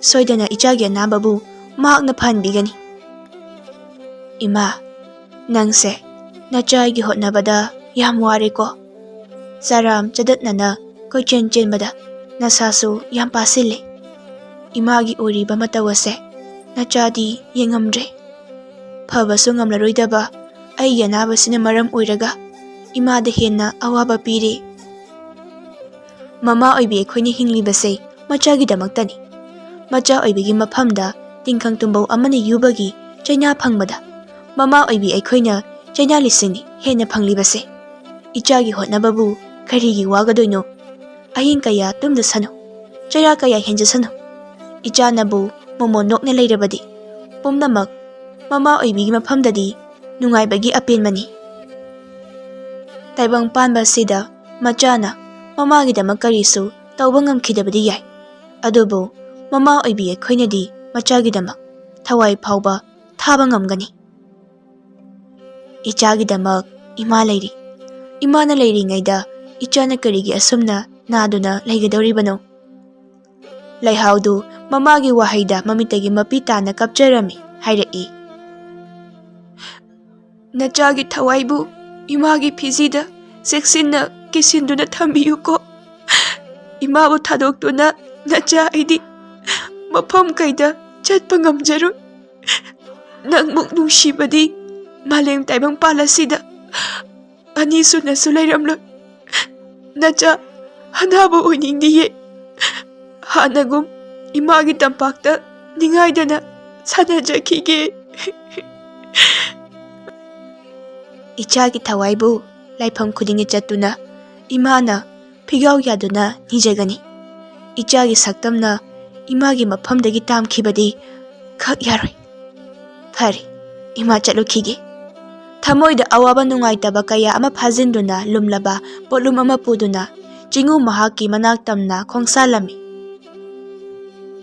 Speaker 1: ꯁꯣꯏꯗꯅ ꯏꯆꯥꯒꯤ ꯑꯅꯥꯕꯕꯨ ꯃꯍꯥꯛꯅ ꯐꯍꯟꯕꯤꯒꯅꯤ꯫ ꯏꯃꯥ, ꯅꯪꯁꯦ ꯅꯆꯥꯒꯤ ꯍꯣꯠꯅꯕꯗ ꯌꯥꯝ ꯋꯥꯔꯦꯀꯣ꯫ ꯆꯔꯥꯝ ꯆꯗꯠꯅꯅ ꯀꯣꯏꯆꯦꯟ ꯆꯦꯟꯕꯗ ꯅꯁꯥꯁꯨ ꯌꯥꯝ ꯄꯥꯁꯤꯜꯂꯦ꯫ ꯏꯃꯥꯒꯤ ꯑꯣꯏꯔꯤꯕ ꯃꯇꯧ ꯑꯁꯦ ꯅꯆꯥꯗꯤ ꯌꯦꯡꯉꯝꯗ꯭ꯔꯦ꯫ ꯐꯕꯁꯨ ꯉꯝꯂꯔꯣꯏꯗꯕ ꯑꯩꯒꯤ ꯑꯅꯥꯕꯁꯤꯅ ꯃꯔꯝ ꯑꯣꯏꯔꯒ ꯏꯃꯥꯗ ꯍꯦꯟꯅ ꯑꯋꯥꯕ ꯄꯤꯔꯦ꯫ ꯃꯃꯥ ꯑꯣꯏꯕꯤ ꯑꯩꯈꯣꯏꯅ ꯍꯤꯡꯂꯤꯕꯁꯦ ꯃꯆꯥꯒꯤꯗꯃꯛꯇꯅꯤ꯫ ꯃꯆꯥ ꯑꯣꯏꯕꯤꯒꯤ ꯃꯐꯝꯗ ꯇꯤꯡꯈꯪ ꯇꯨꯝꯕꯧ ꯑꯃꯅ ꯌꯨꯕꯒꯤ ꯆꯩꯅꯥ ꯐꯪꯕꯗ ꯃꯃꯥ ꯑꯣꯏꯕꯤ ꯑꯩꯈꯣꯏꯅ ꯆꯩꯅꯥ ꯂꯤꯁꯤꯡꯅꯤ ꯍꯦꯟꯅ ꯐꯪꯂꯤꯕꯁꯦ꯫ ꯏꯆꯥꯒꯤ ꯍꯣꯠꯅꯕꯕꯨ ꯀꯔꯤꯒꯤ ꯋꯥꯒꯗꯣꯏꯅꯣ? ꯑꯍꯤꯡ ꯀꯌꯥ ꯇꯨꯝꯗꯁꯅꯨ, ꯆꯩꯔꯥꯛ ꯀꯌꯥ ꯍꯦꯟꯖꯁꯅꯨ꯫ ꯏꯆꯥꯅꯕꯨ ꯃꯣꯃꯣꯟ ꯅꯣꯛꯅ ꯂꯩꯔꯕꯗꯤ ꯄꯨꯝꯅꯃꯛ ꯃꯃꯥ ꯑꯣꯏꯕꯤꯒꯤ ꯃꯐꯝꯗꯗꯤ ꯅꯨꯡꯉꯥꯏꯕꯒꯤ ꯑꯄꯦꯟꯕꯅꯤ꯫ ꯇꯥꯏꯕꯪ ꯄꯥꯟꯕꯁꯤꯗ ꯃꯆꯥꯅ ꯃꯃꯥꯒꯤꯗꯃꯛ ꯀꯔꯤꯁꯨ ꯇꯧꯕ ꯉꯝꯈꯤꯗꯕꯗꯤ ꯌꯥꯏ, ꯑꯗꯨꯕꯨ ꯃꯃꯥ ꯑꯣꯏꯕꯤ ꯑꯩꯈꯣꯏꯅꯗꯤ ꯃꯆꯥꯒꯤꯗꯃꯛ ꯊꯋꯥꯏ ꯐꯥꯎꯕ ꯊꯥꯕ ꯉꯝꯒꯅꯤ꯫ ꯏꯆꯥꯒꯤꯗꯃꯛ ꯏꯃꯥ ꯂꯩꯔꯤ꯫ ꯏꯃꯥꯅ ꯂꯩꯔꯤꯉꯩꯗ ꯏꯆꯥꯅ ꯀꯔꯤꯒꯤ ꯑꯁꯨꯝꯅ ꯅꯥꯗꯨꯅ ꯂꯩꯒꯗꯧꯔꯤꯕꯅꯣ? ꯂꯩꯍꯥꯎꯗꯨ ꯃꯃꯥꯒꯤ ꯋꯥꯍꯩꯗ ꯃꯃꯤꯠꯇꯒꯤ ꯃꯄꯤ ꯇꯥꯅ ꯀꯞꯆꯔꯝꯃꯤ ꯍꯥꯏꯔꯛꯏ꯫ ꯅꯆꯥꯒꯤ ꯊꯋꯥꯏꯕꯨ ꯏꯃꯥꯒꯤ ꯐꯤꯖꯤꯗ ꯆꯦꯛꯁꯤꯟꯅ ꯀꯤꯁꯤꯟꯗꯨꯅ ꯊꯝꯕꯤꯌꯨꯀꯣ꯫ ꯏꯃꯥꯕꯨ ꯊꯥꯗꯣꯛꯇꯨꯅ ꯅꯆꯥ ꯑꯩꯗꯤ ꯃꯐꯝ ꯀꯩꯗ ꯆꯠꯄ ꯉꯝꯖꯔꯣꯏ꯫ ꯅꯪꯃꯨꯛ ꯅꯨꯡꯁꯤꯕꯗꯤ ꯃꯥꯂꯦꯝ ꯇꯥꯏꯕꯪꯄꯥꯟ ꯑꯁꯤꯗ ꯑꯅꯤ ꯁꯨꯅꯁꯨ ꯂꯩꯔꯝꯂꯣꯏ꯫ ꯅꯆꯥ ꯑꯅꯥꯕ ꯑꯣꯏꯅꯤꯡꯗꯤꯌꯦ꯫ ꯍꯥꯟꯅꯒꯨꯝ ꯏꯃꯥꯒꯤ ꯇꯝꯄꯥꯛꯇ ꯅꯤꯡꯉꯥꯏꯗꯅ ꯁꯥꯟꯅꯖꯈꯤꯒꯦ꯫ ꯏꯆꯥꯒꯤ ꯊꯋꯥꯏꯕꯨ ꯂꯥꯏꯐꯝ ꯈꯨꯗꯤꯡꯗ ꯆꯠꯇꯨꯅ ꯏꯃꯥꯅ ꯐꯤꯒꯥꯎ ꯌꯥꯗꯨꯅ ꯅꯤꯖꯒꯅꯤ꯫ ꯏꯆꯥꯒꯤ ꯁꯛꯇꯝꯅ ꯏꯃꯥꯒꯤ ꯃꯐꯝꯗꯒꯤ ꯇꯥꯝꯈꯤꯕꯗꯤ ꯈꯛ ꯌꯥꯔꯣꯏ꯫ ꯐꯔꯦ, ꯏꯃꯥ ꯆꯠꯂꯨꯈꯤꯒꯦ꯫ ꯊꯃꯣꯏꯗ ꯑꯋꯥꯕ ꯅꯨꯡꯉꯥꯏꯇꯕ ꯀꯌꯥ ꯑꯃ ꯐꯥꯖꯤꯟꯗꯨꯅ ꯂꯨꯝꯂꯕ ꯄꯣꯠꯂꯨꯝ ꯑꯃ ꯄꯨꯗꯨꯅ ꯆꯤꯡꯎ ꯃꯍꯥꯛꯀꯤ ꯃꯅꯥꯛ ꯇꯝꯅ ꯈꯣꯡꯁꯥꯜꯂꯝꯃꯤ꯫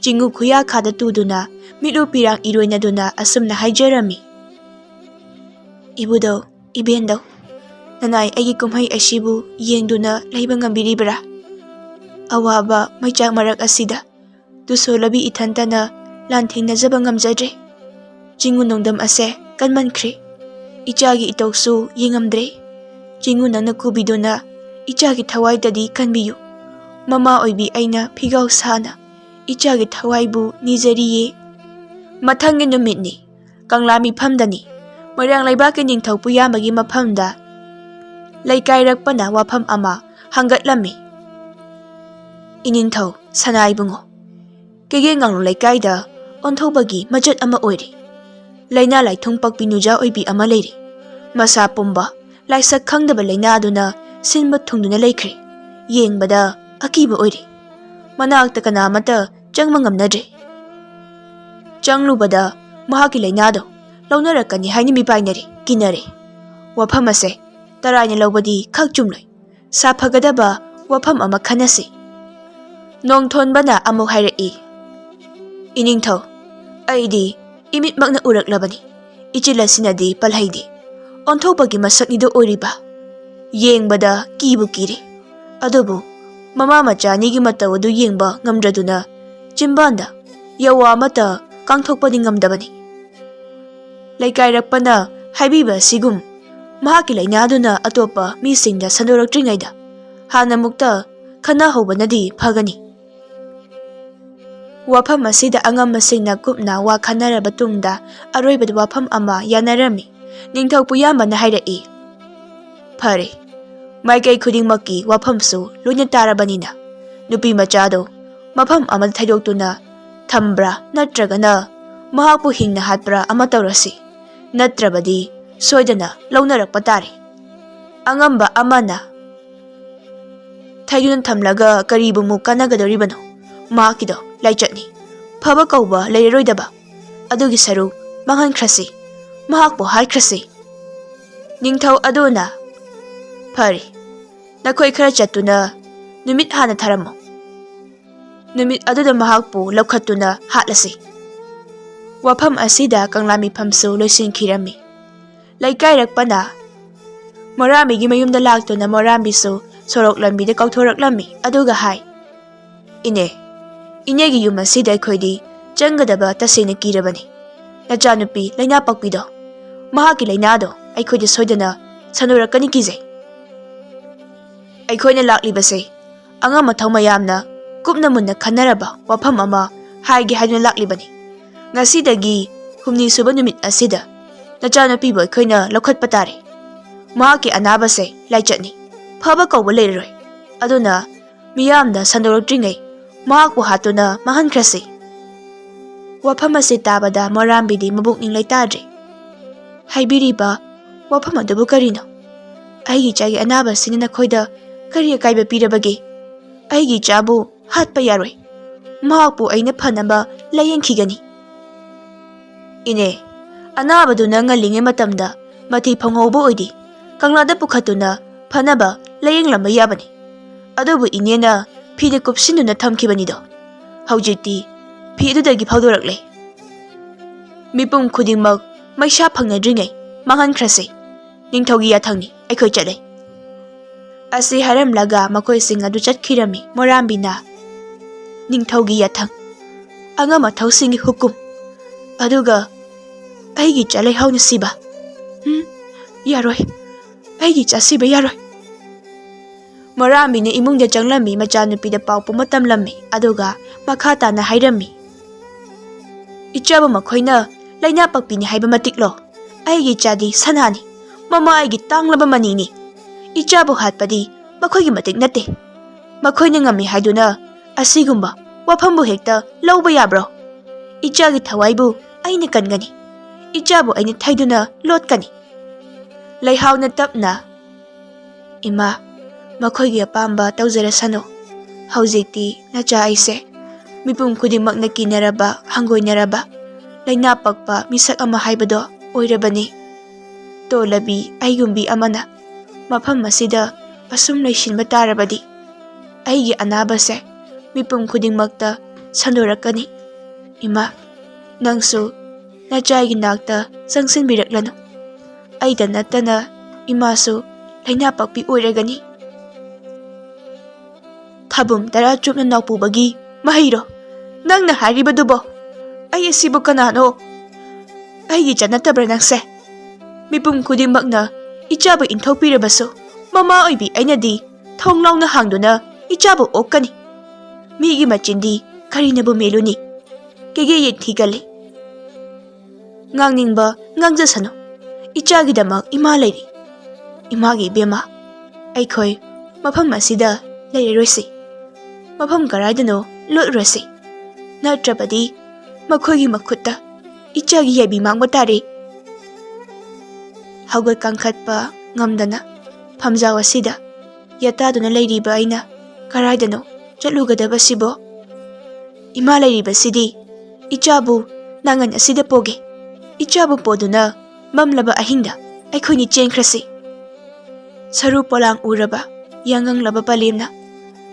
Speaker 1: ꯆꯤꯡꯎ ꯈꯨꯌꯥꯈꯥꯗ ꯇꯨꯗꯨꯅ ꯃꯤꯠꯂꯨ ꯄꯤꯔꯥꯡ ꯏꯔꯣꯏꯅꯗꯨꯅ ꯑꯁꯨꯝꯅ ꯍꯥꯏꯖꯔꯝꯃꯤ꯫ ꯏꯕꯨꯙꯧ, ꯏꯕꯦꯟꯗꯧ, ꯅꯅꯥꯏ ꯑꯩꯒꯤ ꯀꯨꯝꯍꯩ ꯑꯁꯤꯕꯨ ꯌꯦꯡꯗꯨꯅ ꯂꯩꯕ ꯉꯝꯕꯤꯔꯤꯕ꯭ꯔꯥ? ꯑꯋꯥꯕ ꯃꯩꯆꯥꯛ ꯃꯔꯛ ꯑꯁꯤꯗ ꯇꯨꯁꯣꯜꯂꯕꯤ ꯏꯊꯟꯇꯅ ꯂꯥꯟꯊꯦꯡꯅꯖꯕ ꯉꯝꯖꯗ꯭ꯔꯦ꯫ ꯆꯤꯡꯎ ꯅꯣꯡꯗꯝ ꯑꯁꯦ ꯀꯟꯃꯟꯈ꯭ꯔꯦ꯫ ꯏꯆꯥꯒꯤ ꯏꯇꯧꯁꯨ ꯌꯦꯡꯉꯝꯗ꯭ꯔꯦ꯫ ꯆꯤꯡꯎ ꯅꯪꯅ ꯀꯨꯕꯤꯗꯨꯅ ꯏꯆꯥꯒꯤ ꯊꯋꯥꯏꯗꯗꯤ ꯀꯟꯕꯤꯌꯨ꯫ ꯃꯃꯥ ꯑꯣꯏꯕꯤ ꯑꯩꯅ ꯐꯤꯒꯥꯎ ꯁꯥꯅ ꯏꯆꯥꯒꯤ ꯊꯋꯥꯏꯕꯨ ꯅꯤꯖꯔꯤꯌꯦ꯫ ꯃꯊꯪꯒꯤ ꯅꯨꯃꯤꯠꯅꯤ, ꯀꯪꯂꯥ ꯃꯤꯐꯝꯗꯅꯤ꯫ ꯃꯣꯏꯔꯥꯡ ꯂꯩꯕꯥꯛꯀꯤ ꯅꯤꯡꯊꯧ ꯄꯨꯌꯥꯝꯕꯒꯤ ꯃꯐꯝꯗ ꯂꯩꯀꯥꯏꯔꯛꯄꯅ ꯋꯥꯐꯝ ꯑꯃ ꯍꯪꯒꯠꯂꯝꯃꯤ꯫ ꯏꯅꯤꯡꯊꯧ ꯁꯅꯥ ꯏꯕꯨꯡꯉꯣ, ꯀꯩꯒꯦꯉꯥꯡꯂꯨ ꯂꯩꯀꯥꯏꯗ ꯑꯣꯟꯊꯣꯛꯄꯒꯤ ꯃꯆꯠ ꯑꯃ ꯑꯣꯏꯔꯤ꯫ ꯂꯩꯅꯥ ꯂꯥꯏꯊꯨꯡ ꯄꯛꯄꯤ ꯅꯨꯖꯥ ꯑꯣꯏꯕꯤ ꯑꯃ ꯂꯩꯔꯤ꯫ ꯃꯁꯥ ꯄꯨꯝꯕ ꯂꯥꯏꯁꯛ ꯈꯪꯗꯕ ꯂꯩꯅꯥ ꯑꯗꯨꯅ ꯁꯤꯟꯕ ꯊꯨꯡꯗꯨꯅ ꯂꯩꯈ꯭ꯔꯦ꯫ ꯌꯦꯡꯕꯗ ꯑꯀꯤꯕ ꯑꯣꯏꯔꯤ꯫ ꯃꯅꯥꯛꯇ ꯀꯅꯥꯃꯠꯇ ꯆꯪꯕ ꯉꯝꯅꯗ꯭ꯔꯦ꯫ ꯆꯪꯂꯨꯕꯗ ꯃꯍꯥꯛꯀꯤ ꯂꯩꯅꯥꯗꯣ ꯂꯧꯅꯔꯛꯀꯅꯤ ꯍꯥꯏꯅ ꯃꯤꯄꯥꯏꯅꯔꯦ, ꯀꯤꯅꯔꯦ꯫ ꯋꯥꯐꯝ ꯑꯁꯦ ꯇꯔꯥꯏꯅ ꯂꯧꯕꯗꯤ ꯈꯛ ꯆꯨꯝꯂꯣꯏ꯫ ꯁꯥꯐꯒꯗꯕ ꯋꯥꯐꯝ ꯑꯃ ꯈꯟꯅꯁꯤ꯫ ꯅꯣꯡꯊꯣꯟꯕꯅ ꯑꯃꯨꯛ ꯍꯥꯏꯔꯛꯏ꯫ ꯏꯅꯤꯡꯊꯧ, ꯑꯩꯗꯤ ꯏꯃꯤꯠꯃꯛꯅ ꯎꯔꯛꯂꯕꯅꯤ꯫ ꯏꯆꯤꯜ ꯑꯁꯤꯅꯗꯤ ꯄꯜꯍꯩꯗꯦ꯫ ꯑꯣꯟꯊꯣꯛꯄꯒꯤ ꯃꯁꯛꯅꯤꯗꯣ ꯑꯣꯏꯔꯤꯕ꯫ ꯌꯦꯡꯕꯗ ꯀꯤꯕꯨ ꯀꯤꯔꯦ꯫ ꯑꯗꯨꯕꯨ ꯃꯃꯥ ꯃꯆꯥ ꯑꯅꯤꯒꯤ ꯃꯇꯧ ꯑꯗꯨ ꯌꯦꯡꯕ ꯉꯝꯗ꯭ꯔꯗꯨꯅ ꯆꯤꯝꯕꯥꯟꯗ ꯌꯧꯋꯥ ꯑꯃꯠꯇ ꯀꯥꯡꯊꯣꯛꯄꯗꯤ ꯉꯝꯗꯕꯅꯤ꯫ ꯂꯩꯀꯥꯏꯔꯛꯄꯅ ꯍꯥꯏꯕꯤꯕ ꯑꯁꯤꯒꯨꯝ ꯃꯍꯥꯛꯀꯤ ꯂꯩꯅꯥꯗꯨꯅ ꯑꯇꯣꯞꯄ ꯃꯤꯁꯤꯡꯗ ꯁꯟꯗꯣꯔꯛꯇ꯭ꯔꯤꯉꯩꯗ ꯍꯥꯟꯅꯃꯨꯛꯇ ꯈꯟꯅꯍꯧꯕꯅꯗꯤ ꯐꯒꯅꯤ꯫ ꯋꯥꯐꯝ ꯑꯁꯤꯗ ꯑꯉꯝꯕꯁꯤꯡꯅ ꯀꯨꯞꯅ ꯋꯥ ꯈꯟꯅꯔꯕ ꯇꯨꯡꯗ ꯑꯔꯣꯏꯕꯗ ꯋꯥꯐꯝ ꯑꯃ ꯌꯥꯅꯔꯝꯃꯤ꯫ ꯅꯤꯡꯊꯧ ꯄꯨꯌꯥꯝꯕꯅ ꯍꯥꯏꯔꯛꯏ꯫ ꯐꯔꯦ, ꯃꯥꯏꯀꯩ ꯈꯨꯗꯤꯡꯃꯛꯀꯤ ꯋꯥꯐꯝꯁꯨ ꯂꯣꯏꯅ ꯇꯥꯔꯕꯅꯤꯅ ꯅꯨꯄꯤ ꯃꯆꯥꯗꯣ ꯃꯐꯝ ꯑꯃꯗ ꯊꯩꯗꯣꯛꯇꯨꯅ ꯊꯝꯕ꯭ꯔꯥ ꯅꯠꯇ꯭ꯔꯒꯅ ꯃꯍꯥꯛꯄꯨ ꯍꯤꯡꯅ ꯍꯥꯠꯄ꯭ꯔꯥ ꯑꯃ ꯇꯧꯔꯁꯤ꯫ ꯅꯠꯇ꯭ꯔꯕꯗꯤ ꯁꯣꯏꯗꯅ ꯂꯧꯅꯔꯛꯄ ꯇꯥꯔꯦ꯫ ꯑꯉꯝꯕ ꯑꯃꯅ ꯊꯩꯗꯨꯅ ꯊꯝꯂꯒ ꯀꯔꯤꯕꯨꯃꯨꯛ ꯀꯥꯟꯅꯒꯗꯧꯔꯤꯕꯅꯣ? ꯃꯍꯥꯛꯀꯤꯗꯣ ꯂꯥꯏꯆꯠꯅꯤ, ꯐꯕ ꯀꯧꯕ ꯂꯩꯔꯔꯣꯏꯗꯕ꯫ ꯑꯗꯨꯒꯤ ꯁꯔꯨꯛ ꯃꯥꯡꯍꯟꯈ꯭ꯔꯁꯤ, ꯃꯍꯥꯛꯄꯨ ꯍꯥꯠꯈ꯭ꯔꯁꯤ꯫ ꯅꯤꯡꯊꯧ ꯑꯗꯨꯅ ꯐꯔꯦ, ꯅꯈꯣꯏ ꯈꯔ ꯆꯠꯇꯨꯅ ꯅꯨꯃꯤꯠ ꯍꯥꯟꯅ ꯊꯥꯔꯝꯃꯨ꯫ ꯅꯨꯃꯤꯠ ꯑꯗꯨꯗ ꯃꯍꯥꯛꯄꯨ ꯂꯧꯈꯠꯇꯨꯅ ꯍꯥꯠꯂꯁꯤ꯫ ꯋꯥꯐꯝ ꯑꯁꯤꯗ ꯀꯪꯂꯥ ꯃꯤꯐꯝꯁꯨ ꯂꯣꯏꯁꯤꯟꯈꯤꯔꯝꯃꯤ꯫ ꯂꯩꯀꯥꯏꯔꯛꯄꯅ ꯃꯣꯔꯥꯝꯕꯤꯒꯤ ꯃꯌꯨꯝꯗ ꯂꯥꯛꯇꯨꯅ ꯃꯣꯔꯥꯝꯕꯤꯁꯨ ꯁꯣꯔꯣꯛ ꯂꯝꯕꯤꯗ ꯀꯥꯎꯊꯣꯔꯛꯂꯝꯃꯤ ꯑꯗꯨꯒ ꯍꯥꯏ, ꯏꯅꯦꯒꯤ ꯌꯨꯝ ꯑꯁꯤꯗ ꯑꯩꯈꯣꯏꯗꯤ ꯆꯪꯒꯗꯕ ꯇꯁꯦꯡꯅ ꯀꯤꯔꯕꯅꯤ. ꯅꯆꯥꯅꯨꯄꯤ ꯂꯩꯅꯥ ꯄꯛꯄꯤꯗꯣ, ꯃꯍꯥꯛꯀꯤ ꯂꯩꯅꯥꯗꯣ ꯑꯩꯈꯣꯏꯗ ꯁꯣꯏꯗꯅ ꯁꯟꯗꯣꯔꯛꯀꯅꯤ ꯀꯤꯖꯩ. ꯑꯩꯈꯣꯏꯅ ꯂꯥꯛꯂꯤꯕꯁꯦ ꯑꯉꯝ ꯑꯊꯧ ꯃꯌꯥꯝꯅ ꯀꯨꯞꯅ ꯃꯨꯟꯅ ꯈꯟꯅꯔꯕ ꯋꯥꯐꯝ ꯑꯃ ꯍꯥꯏꯒꯦ ꯍꯥꯏꯗꯨꯅ ꯂꯥꯛꯂꯤꯕꯅꯤ. ꯉꯁꯤꯗꯒꯤ 6ꯅꯤ ꯁꯨꯕ ꯅꯨꯃꯤꯠ ꯑꯁꯤꯗ ꯅꯆꯥꯅꯨꯄꯤꯕꯨ ꯑꯩꯈꯣꯏꯅ ꯂꯧꯈꯠꯄ ꯇꯥꯔꯦ. ꯃꯍꯥꯛꯀꯤ ꯑꯅꯥꯕꯁꯦ ꯂꯥꯏꯆꯠꯅꯤ, ꯐꯕ ꯀꯧꯕ ꯂꯩꯔꯔꯣꯏ. ꯑꯗꯨꯅ ꯃꯤꯌꯥꯝꯅ ꯁꯟꯗꯣꯔꯛꯇ꯭ꯔꯤꯉꯩ ꯃꯍꯥꯛꯄꯨ ꯍꯥꯠꯇꯨꯅ ꯃꯥꯡꯍꯟꯈ꯭ꯔꯁꯤ. ꯋꯥꯐꯝ ꯑꯁꯤ ꯇꯥꯕꯗ ꯃꯣꯔꯥꯝꯕꯤꯗꯤ ꯃꯕꯨꯛꯅꯤꯡ ꯂꯩꯇꯥꯗ꯭ꯔꯦ. ꯍꯥꯏꯕꯤꯔꯤꯕ ꯋꯥꯐꯝ ꯑꯗꯨꯕꯨ ꯀꯔꯤꯅꯣ? ꯑꯩꯒꯤ ꯏꯆꯥꯒꯤ ꯑꯅꯥꯕꯁꯤꯅ ꯅꯈꯣꯏꯗ ꯀꯔꯤ ꯑꯀꯥꯏꯕ ꯄꯤꯔꯕꯒꯦ? ꯑꯩꯒꯤ ꯏꯆꯥꯕꯨ ꯍꯥꯠꯄ ꯌꯥꯔꯣꯏ. ꯃꯍꯥꯛꯄꯨ ꯑꯩꯅ ꯐꯅꯕ ꯂꯥꯌꯦꯡꯈꯤꯒꯅꯤ. ꯏꯅꯦ, ꯑꯅꯥꯕꯗꯨꯅ ꯉꯜꯂꯤꯉꯩ ꯃꯇꯝꯗ ꯃꯊꯤ ꯐꯪꯍꯧꯕ ꯑꯣꯏꯗꯤ ꯀꯪꯂꯥꯗ ꯄꯨꯈꯠꯇꯨꯅ ꯐꯅꯕ ꯂꯥꯌꯦꯡꯂꯝꯕ ꯌꯥꯕꯅꯤ. ꯑꯗꯨꯕꯨ ꯏꯅꯦꯅ ꯐꯤꯗ ꯀꯨꯞꯁꯤꯟꯗꯨꯅ ꯊꯝꯈꯤꯕꯅꯤꯗꯣ. ꯍꯧꯖꯤꯛꯇꯤ ꯐꯤ ꯑꯗꯨꯗꯒꯤ ꯐꯥꯎꯗꯣꯔꯛꯂꯦ. ꯃꯤꯄꯨꯝ ꯈꯨꯗꯤꯡꯃꯛ ꯃꯩꯁꯥ ꯐꯪꯅꯗ꯭ꯔꯤꯉꯩ ꯃꯥꯡꯍꯟꯈ꯭ꯔꯁꯤ. ꯅꯤꯡꯊꯧꯒꯤ ꯌꯥꯊꯪꯅꯤ, ꯑꯩꯈꯣꯏ ꯆꯠꯂꯦ. ꯑꯁꯤ ꯍꯥꯏꯔꯝꯂꯒ ꯃꯈꯣꯏꯁꯤꯡ ꯑꯗꯨ ꯆꯠꯈꯤꯔꯝꯃꯤ. ꯃꯣꯔꯥꯝꯕꯤꯅ, ꯅꯤꯡꯊꯧꯒꯤ ꯌꯥꯊꯪ, ꯑꯉꯝ ꯑꯊꯧꯁꯤꯡꯒꯤ ꯍꯨꯀꯨꯝ, ꯑꯗꯨꯒ ꯑꯩꯒꯤ ꯏꯆꯥ ꯂꯩꯍꯥꯎꯅ ꯁꯤꯕ. ꯌꯥꯔꯣꯏ, ꯑꯩꯒꯤ ꯏꯆꯥ ꯁꯤꯕ ꯌꯥꯔꯣꯏ. ꯃꯣꯔꯥꯝꯕꯤꯅ ꯏꯃꯨꯡꯗ ꯆꯪꯂꯝꯃꯤ. ꯃꯆꯥꯅꯨꯄꯤꯗ ꯄꯥꯎ ꯄꯨꯝꯕ ꯇꯝꯂꯝꯃꯤ. ꯑꯗꯨꯒ ꯃꯈꯥ ꯇꯥꯅ ꯍꯥꯏꯔꯝꯃꯤ. ꯏꯆꯥꯕꯨ ꯃꯈꯣꯏꯅ ꯂꯩꯅꯥ ꯄꯛꯄꯤꯅꯤ ꯍꯥꯏꯕ ꯃꯇꯤꯛꯂꯣ? ꯑꯩꯒꯤ ꯏꯆꯥꯗꯤ ꯁꯅꯥꯅꯤ, ꯃꯃꯥ ꯑꯩꯒꯤ ꯇꯥꯡꯂꯕ ꯃꯅꯤꯅꯤ. ꯏꯆꯥꯕꯨ ꯍꯥꯠꯄꯗꯤ ꯃꯈꯣꯏꯒꯤ ꯃꯇꯤꯛ ꯅꯠꯇꯦ. ꯃꯈꯣꯏꯅ ꯉꯝꯃꯤ ꯍꯥꯏꯗꯨꯅ ꯑꯁꯤꯒꯨꯝꯕ ꯋꯥꯐꯝꯕꯨ ꯍꯦꯛꯇ ꯂꯧꯕ ꯌꯥꯕ꯭ꯔꯣ? ꯏꯆꯥꯒꯤ ꯊꯋꯥꯏꯕꯨ ꯑꯩꯅ ꯀꯟꯒꯅꯤ. ꯏꯆꯥꯕꯨ ꯑꯩꯅ ꯊꯩꯗꯨꯅ ꯂꯣꯠꯀꯅꯤ. ꯂꯩꯍꯥꯎꯅ ꯇꯞꯅ, ꯏꯃꯥ, ꯃꯈꯣꯏꯒꯤ ꯑꯄꯥꯝꯕ ꯇꯧꯖꯔꯁꯅꯨ. ꯍꯧꯖꯤꯛꯇꯤ ꯅꯆꯥ ꯑꯩꯁꯦ ꯃꯤꯄꯨꯝ ꯈꯨꯗꯤꯡꯃꯛꯅ ꯀꯤꯅꯔꯕ, ꯍꯪꯒꯣꯏꯅꯔꯕ, ꯂꯩꯅꯥ ꯄꯛꯄ ꯃꯤꯁꯛ ꯑꯃ ꯍꯥꯏꯕꯗꯣ ꯑꯣꯏꯔꯕꯅꯤ. ꯇꯣꯜꯂꯕꯤ ꯑꯩꯒꯨꯝꯕꯤ ꯑꯃꯅ ꯃꯐꯝ ꯑꯁꯤꯗ ꯑꯁꯨꯝ ꯂꯩꯁꯤꯟꯕ ꯇꯥꯔꯕꯗꯤ ꯑꯩꯒꯤ ꯑꯅꯥꯕꯁꯦ ꯃꯤꯄꯨꯝ ꯈꯨꯗꯤꯡꯃꯛꯇ ꯁꯟꯗꯣꯔꯛꯀꯅꯤ. ꯏꯃꯥ, ꯅꯪꯁꯨ ꯅꯆꯥꯒꯤ ꯅꯥꯛꯇ ꯆꯪꯁꯤꯟꯕꯤꯔꯛꯂꯅꯨ. ꯑꯩꯗ ꯅꯠꯇꯅ ꯏꯃꯥꯁꯨ ꯂꯩꯅꯥ ꯄꯛꯄꯤ ꯑꯣꯏꯔꯒꯅꯤ. ꯊꯥꯕꯨꯝ 10 ꯆꯨꯞꯅ ꯅꯥꯎꯄꯨꯕꯒꯤ ꯃꯍꯩꯔꯣ ꯅꯪꯅ ꯍꯥꯏꯔꯤꯕꯗꯨꯕꯣ? ꯑꯩ ꯑꯁꯤꯕꯨ ꯀꯅꯥꯅꯣ? ꯑꯩꯒꯤ ꯏꯆꯥ ꯅꯠꯇꯕ꯭ꯔꯥ ꯅꯪꯁꯦ? ꯃꯤꯄꯨꯝ ꯈꯨꯗꯤꯡꯃꯛꯅ ꯏꯆꯥꯕꯨ ꯏꯟꯊꯣꯛꯄꯤꯔꯕꯁꯨ ꯃꯃꯥ ꯑꯣꯏꯕꯤ ꯑꯩꯅꯗꯤ ꯊꯣꯡ ꯂꯥꯎꯅ ꯍꯥꯡꯗꯨꯅ ꯏꯆꯥꯕꯨ ꯑꯣꯛꯀꯅꯤ. ꯃꯤꯒꯤ ꯃꯆꯤꯟꯗꯤ ꯀꯔꯤꯅꯕꯨ ꯃꯦꯜꯂꯨꯅꯤ? ꯀꯦꯒꯦ ꯌꯦꯠꯊꯤꯒꯜꯂꯤ. ꯉꯥꯡꯅꯤꯡꯕ ꯉꯥꯡꯖꯁꯅꯨ. ꯏꯆꯥꯒꯤꯗꯃꯛ ꯏꯃꯥ ꯂꯩꯔꯤ. ꯏꯃꯥꯒꯤ ꯏꯕꯦꯝꯃ, ꯑꯩꯈꯣꯏ ꯃꯐꯝ ꯑꯁꯤꯗ ꯂꯩꯔꯔꯣꯏꯁꯤ. ꯃꯐꯝ ꯀꯔꯥꯏꯗꯅꯣ ꯂꯣꯠꯔꯨꯔꯁꯤ. ꯅꯠꯇ꯭ꯔꯕꯗꯤ ꯃꯈꯣꯏꯒꯤ ꯃꯈꯨꯠꯇ ꯏꯆꯥꯒꯤ ꯌꯥꯏꯕꯤ ꯃꯥꯡꯕ ꯇꯥꯔꯦ. ꯍꯧꯒꯠ ꯀꯥꯡꯈꯠꯄ ꯉꯝꯗꯅ ꯐꯝꯖꯥꯎ ꯑꯁꯤꯗ ꯌꯥꯇꯥꯗꯨꯅ ꯂꯩꯔꯤꯕ ꯑꯩꯅ ꯀꯔꯥꯏꯗꯅꯣ ꯆꯠꯂꯨꯒꯗꯕꯁꯤꯕꯣ? ꯏꯃꯥ ꯂꯩꯔꯤꯕꯁꯤꯗꯤ ꯏꯆꯥꯕꯨ ꯅꯥꯉꯟ ꯑꯁꯤꯗ ꯄꯣꯒꯦ. ꯏꯆꯥꯕꯨ ꯄꯣꯗꯨꯅ ꯃꯝꯂꯕ ꯑꯍꯤꯡꯗ ꯑꯩꯈꯣꯏꯅꯤ ꯆꯦꯟꯈ꯭ꯔꯁꯤ. ꯁꯔꯨ ꯄꯣꯂꯥꯡ ꯎꯔꯕ ꯌꯥꯉꯪꯂꯕ ꯄꯂꯦꯝꯅ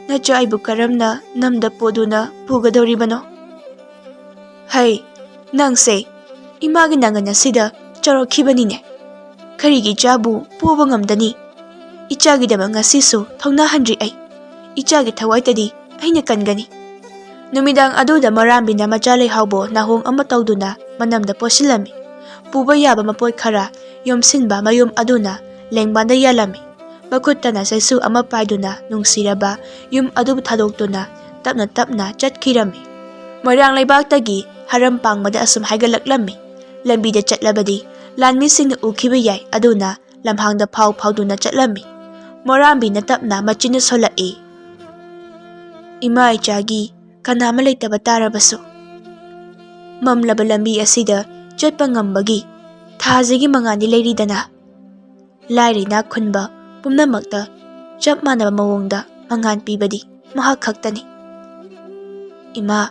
Speaker 1: ꯅꯆꯥ ꯑꯩꯕꯨ ꯀꯔꯝꯅ ꯅꯝꯗ ꯄꯣꯗꯨꯅ ꯄꯨꯒꯗꯧꯔꯤꯕꯅꯣ? ꯍꯩ, ꯅꯪꯁꯦ ꯏꯃꯥꯒꯤ ꯅꯥꯉꯟ ꯑꯁꯤꯗ ꯆꯥꯎꯔꯛꯈꯤꯕꯅꯤꯅꯦ. ꯀꯔꯤꯒꯤ ꯏꯆꯥꯕꯨ ꯄꯣꯕ ꯉꯝꯗꯅꯤ? ꯏꯆꯥꯒꯤꯗꯃꯛ ꯉꯁꯤꯁꯨ ꯊꯧꯅꯥ ꯍꯟꯗ꯭ꯔꯤ ꯑꯩ. ꯏꯆꯥꯒꯤ ꯊꯋꯥꯏꯇꯗꯤ ꯑꯩꯅ ꯀꯟꯒꯅꯤ. ꯅꯨꯃꯤꯗꯥꯡ ꯑꯗꯨꯗ ꯃꯣꯔꯥꯝꯕꯤꯅ ꯃꯆꯥ ꯂꯩꯍꯥꯎꯕꯨ ꯅꯥꯍꯣꯡ ꯑꯃ ꯇꯧꯗꯨꯅ ꯃꯅꯝꯗ ꯄꯣꯠꯁꯤꯜꯂꯝꯃꯤ. ꯄꯨꯕ ꯌꯥꯕ ꯃꯄꯣꯠ ꯈꯔ ꯌꯣꯝꯁꯤꯟꯕ ꯃꯌꯨꯝ ꯑꯗꯨꯅ ꯂꯦꯡꯕꯥꯟꯗ ꯌꯥꯜꯂꯝꯃꯤ. ꯃꯈꯨꯠꯇꯅ ꯆꯩꯁꯨ ꯑꯃ ꯄꯥꯏꯗꯨꯅ ꯅꯨꯡꯁꯤꯔꯕ ꯌꯨꯝ ꯑꯗꯨꯕꯨ ꯊꯥꯗꯣꯛꯇꯨꯅ ꯇꯞꯅ ꯇꯞꯅ ꯆꯠꯈꯤꯔꯝꯃꯤ. ꯃꯣꯏꯔꯥꯡ ꯂꯩꯕꯥꯛꯇꯒꯤ ꯍꯔꯝ ꯄꯥꯡꯕꯗ ꯑꯁꯨꯝ ꯍꯥꯏꯒꯠꯂꯛꯂꯝꯃꯤ. ꯂꯝꯕꯤꯗ ꯆꯠꯂꯕꯗꯤ ꯂꯥꯟꯃꯤꯁꯤꯡꯅ ꯎꯈꯤꯕ ꯌꯥꯏ. ꯑꯗꯨꯅ ꯂꯝꯍꯥꯡꯗ ꯐꯥꯎꯗꯨꯅ ꯆꯠꯂꯝꯃꯤ. ꯃꯣꯔꯥꯝꯕꯤꯅ ꯇꯞꯅ ꯃꯆꯤꯟꯅ ꯁꯣꯜꯂꯛꯏ. ꯏꯃꯥ ꯏꯆꯥꯒꯤ ꯀꯅꯥꯃ ꯂꯩꯇꯕ ꯇꯥꯔꯕꯁꯨ ꯃꯝꯂꯕ ꯂꯝꯕꯤ ꯑꯁꯤꯗ ꯆꯠꯄ ꯉꯝꯕꯒꯤ ꯊꯥꯖꯒꯤ ꯃꯉꯥꯜꯗꯤ ꯂꯩꯔꯤꯗꯅ. ꯂꯥꯏꯔ ꯏꯅꯥꯛ ꯈꯨꯟꯕ ꯄꯨꯝꯅꯃꯛꯇ ꯆꯞ ꯃꯥꯟꯅꯕ ꯃꯑꯣꯡꯗ ꯃꯉꯥꯜ ꯄꯤꯕꯗꯤ ꯃꯍꯥꯛ ꯈꯛꯇꯅꯤ. ꯏꯃꯥ,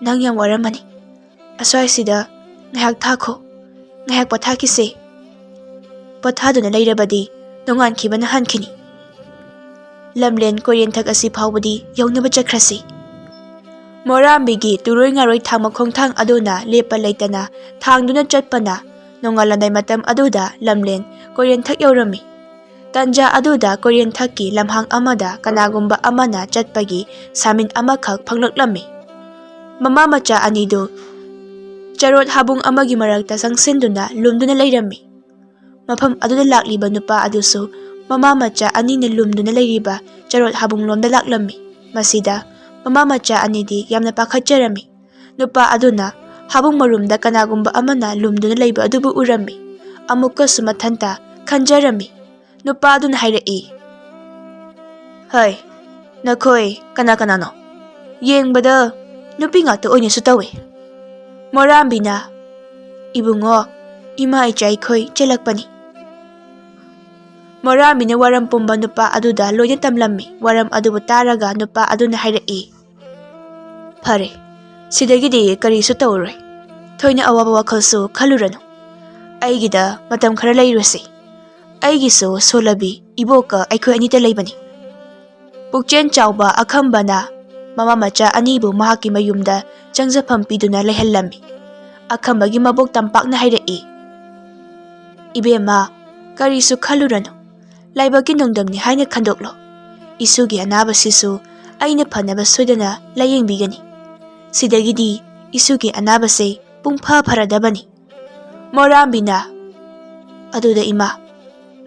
Speaker 1: ꯅꯪ ꯌꯥꯝ ꯋꯥꯔꯝꯃꯅꯤ. ꯑꯁ꯭ꯋꯥꯏꯁꯤꯗ ꯉꯥꯏꯍꯥꯛ ꯊꯥꯈꯣ. ꯉꯥꯏꯍꯥꯛ ꯄꯣꯊꯥꯈꯤꯁꯦ. ꯄꯣꯊꯥꯗꯨꯅ ꯂꯩꯔꯕꯗꯤ ꯅꯣꯡꯉꯥꯟꯈꯤꯕꯅ ꯍꯥꯟꯈꯤꯅꯤ. ꯂꯝꯂꯦꯟ ꯀꯣꯏꯔꯦꯟꯊꯛ ꯑꯁꯤ ꯐꯥꯎꯕꯗꯤ ꯌꯧꯅꯕ ꯆꯠꯈ꯭ꯔꯁꯤ. ꯃꯣꯔꯥꯝꯕꯤꯒꯤ ꯇꯨꯔꯣꯏ ꯉꯥꯔꯣꯏ ꯊꯥꯡꯕ ꯈꯣꯡꯊꯥꯡ ꯑꯗꯨꯅ ꯂꯦꯞꯄ ꯂꯩꯇꯅ ꯊꯥꯡꯗꯨꯅ ꯆꯠꯄꯅ Nongalanday matam aduda lamlen Korenthak yaurammi. Tanja aduda Korenthakki lamhang amada kanagumba amana chatpagi samin amakhak phanglaklammi. Mama macha anido charot habung amagi marakta sangsinduna lumduna leirammi. Mafam aduda lakliba nupa adusu mama macha anina lumduna leiriba charot habung lomda laklammi. Masida mama macha anidi yamna pakhatjarami. Nupa aduna habung marumda kanagumba amana lumduna leiba adubu urammi. Amukka sumathanta khanjarami. Nupa aduna hairai. Hai, nakhoi kana-kanano? Yengbada nupi ngakta oinasu tawe. Morambina, ibungo, ima ichai khoi chelakpani. Morambina waram pumba nupa aduda loina tamlammi. Waram adubu taraga nupa aduna hairai. Phare, sidagidi karisu tawroi. Thoina awaba wakhalsu khalurano. Aigida matam khara leirasi. Aigisu solabi iboka aikhoi anita leibani. Pukchen chawba akhambana mama macha anibu mahaki mayumda changjafam piduna lehallami. Akhambagi mabok tampakna hairai. Ibema karisu khalurano. Laibagi nongdamni haina khandoklo. Isugi anaba sisu aina phanaba soidana layengbigani. Sidagidi isugi anaba se pungpha pharadabani. Morambina aduda ima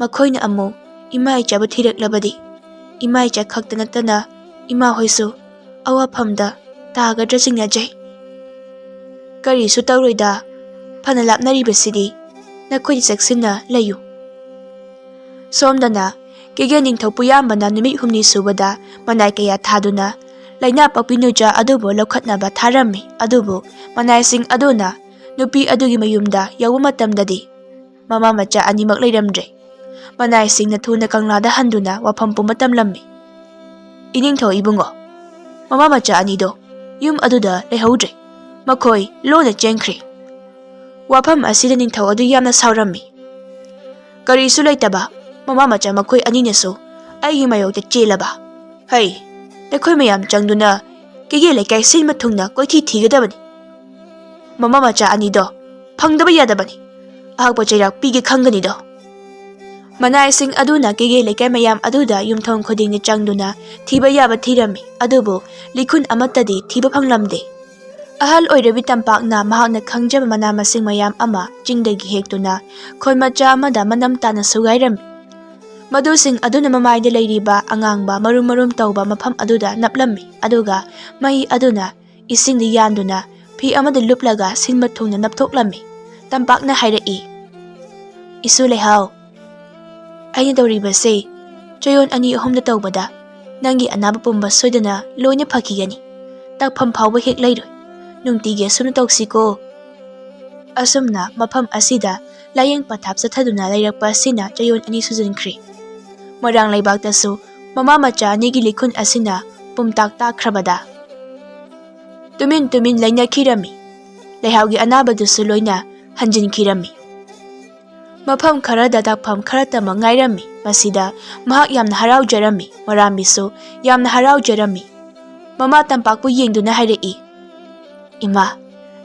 Speaker 1: makhoina amu ima ichaba thiraklabadi. Ima icha khakta natana ima hoisu awafamda tagadra jingnajai. Karisu tawroida phana lapnaribasidi nakhoi chaksinna layu. Somdana kege ningthaupu yambana numit humni subada manai kaya thaduna laina pakpinuja adubo lokhatnaba tharammi. Adubo manaising aduna nupi adugi mayumda yawu matamdadi mama macha animak leiramdre. Manaising na thuna kanglada handuna wafampu matamlammi. Iningthau ibungo, mama macha anido yum aduda lehaudre. Makhoi lona chengkhre. Wafam asida ningthau adu yamna saurammi. Karisu leitaba mama macha makhoi aninasu aigi mayokta chelaba. Hai, nakhoi mayam changduna kege lekai sinma thungna koithi thigadabani. Mama macha anido phangdaba yadabani. Ahakpa chairak pige khanganido. Manaising aduna kege lekai mayam aduda yumthong khodingni changduna thiba yaba thirami. Adubu likhun amatadi thiba phanglamde. Ahal oirabi tampakna mahakna khangjaba mana masing mayam ama jingdagi hektuna khoi macha amada manam tana sugairami. Madusing aduna mamaida leiriba angangba marum tauba mafam aduda naplammi. Aduga mahi aduna isingdi yanduna phi amada luplaga sinma thungna napthoklammi. Tampakna hairai. Isu lehau. Aina dawribase chayon ani ahumda tawbada nangi anaba pumba soidana loina phakigani. Takpham phawba hek leiroi. Nungtige sumna tawsiko. Asumna mafam asida layeng pathap sathaduna leirakpa asina chayon ani sujankhri. Morang laibaktasu mama macha anigi likhun asina pumtak takhrabada. Tumin laina khirami. Lehaugi anabadusu loina hanjin khirami. Mafam kharada dakpham kharatama ngairami. Masida mahak yamna haraujarami. Morambisu yamna haraujarami. Mama tampakpu yengduna hairai. Ima,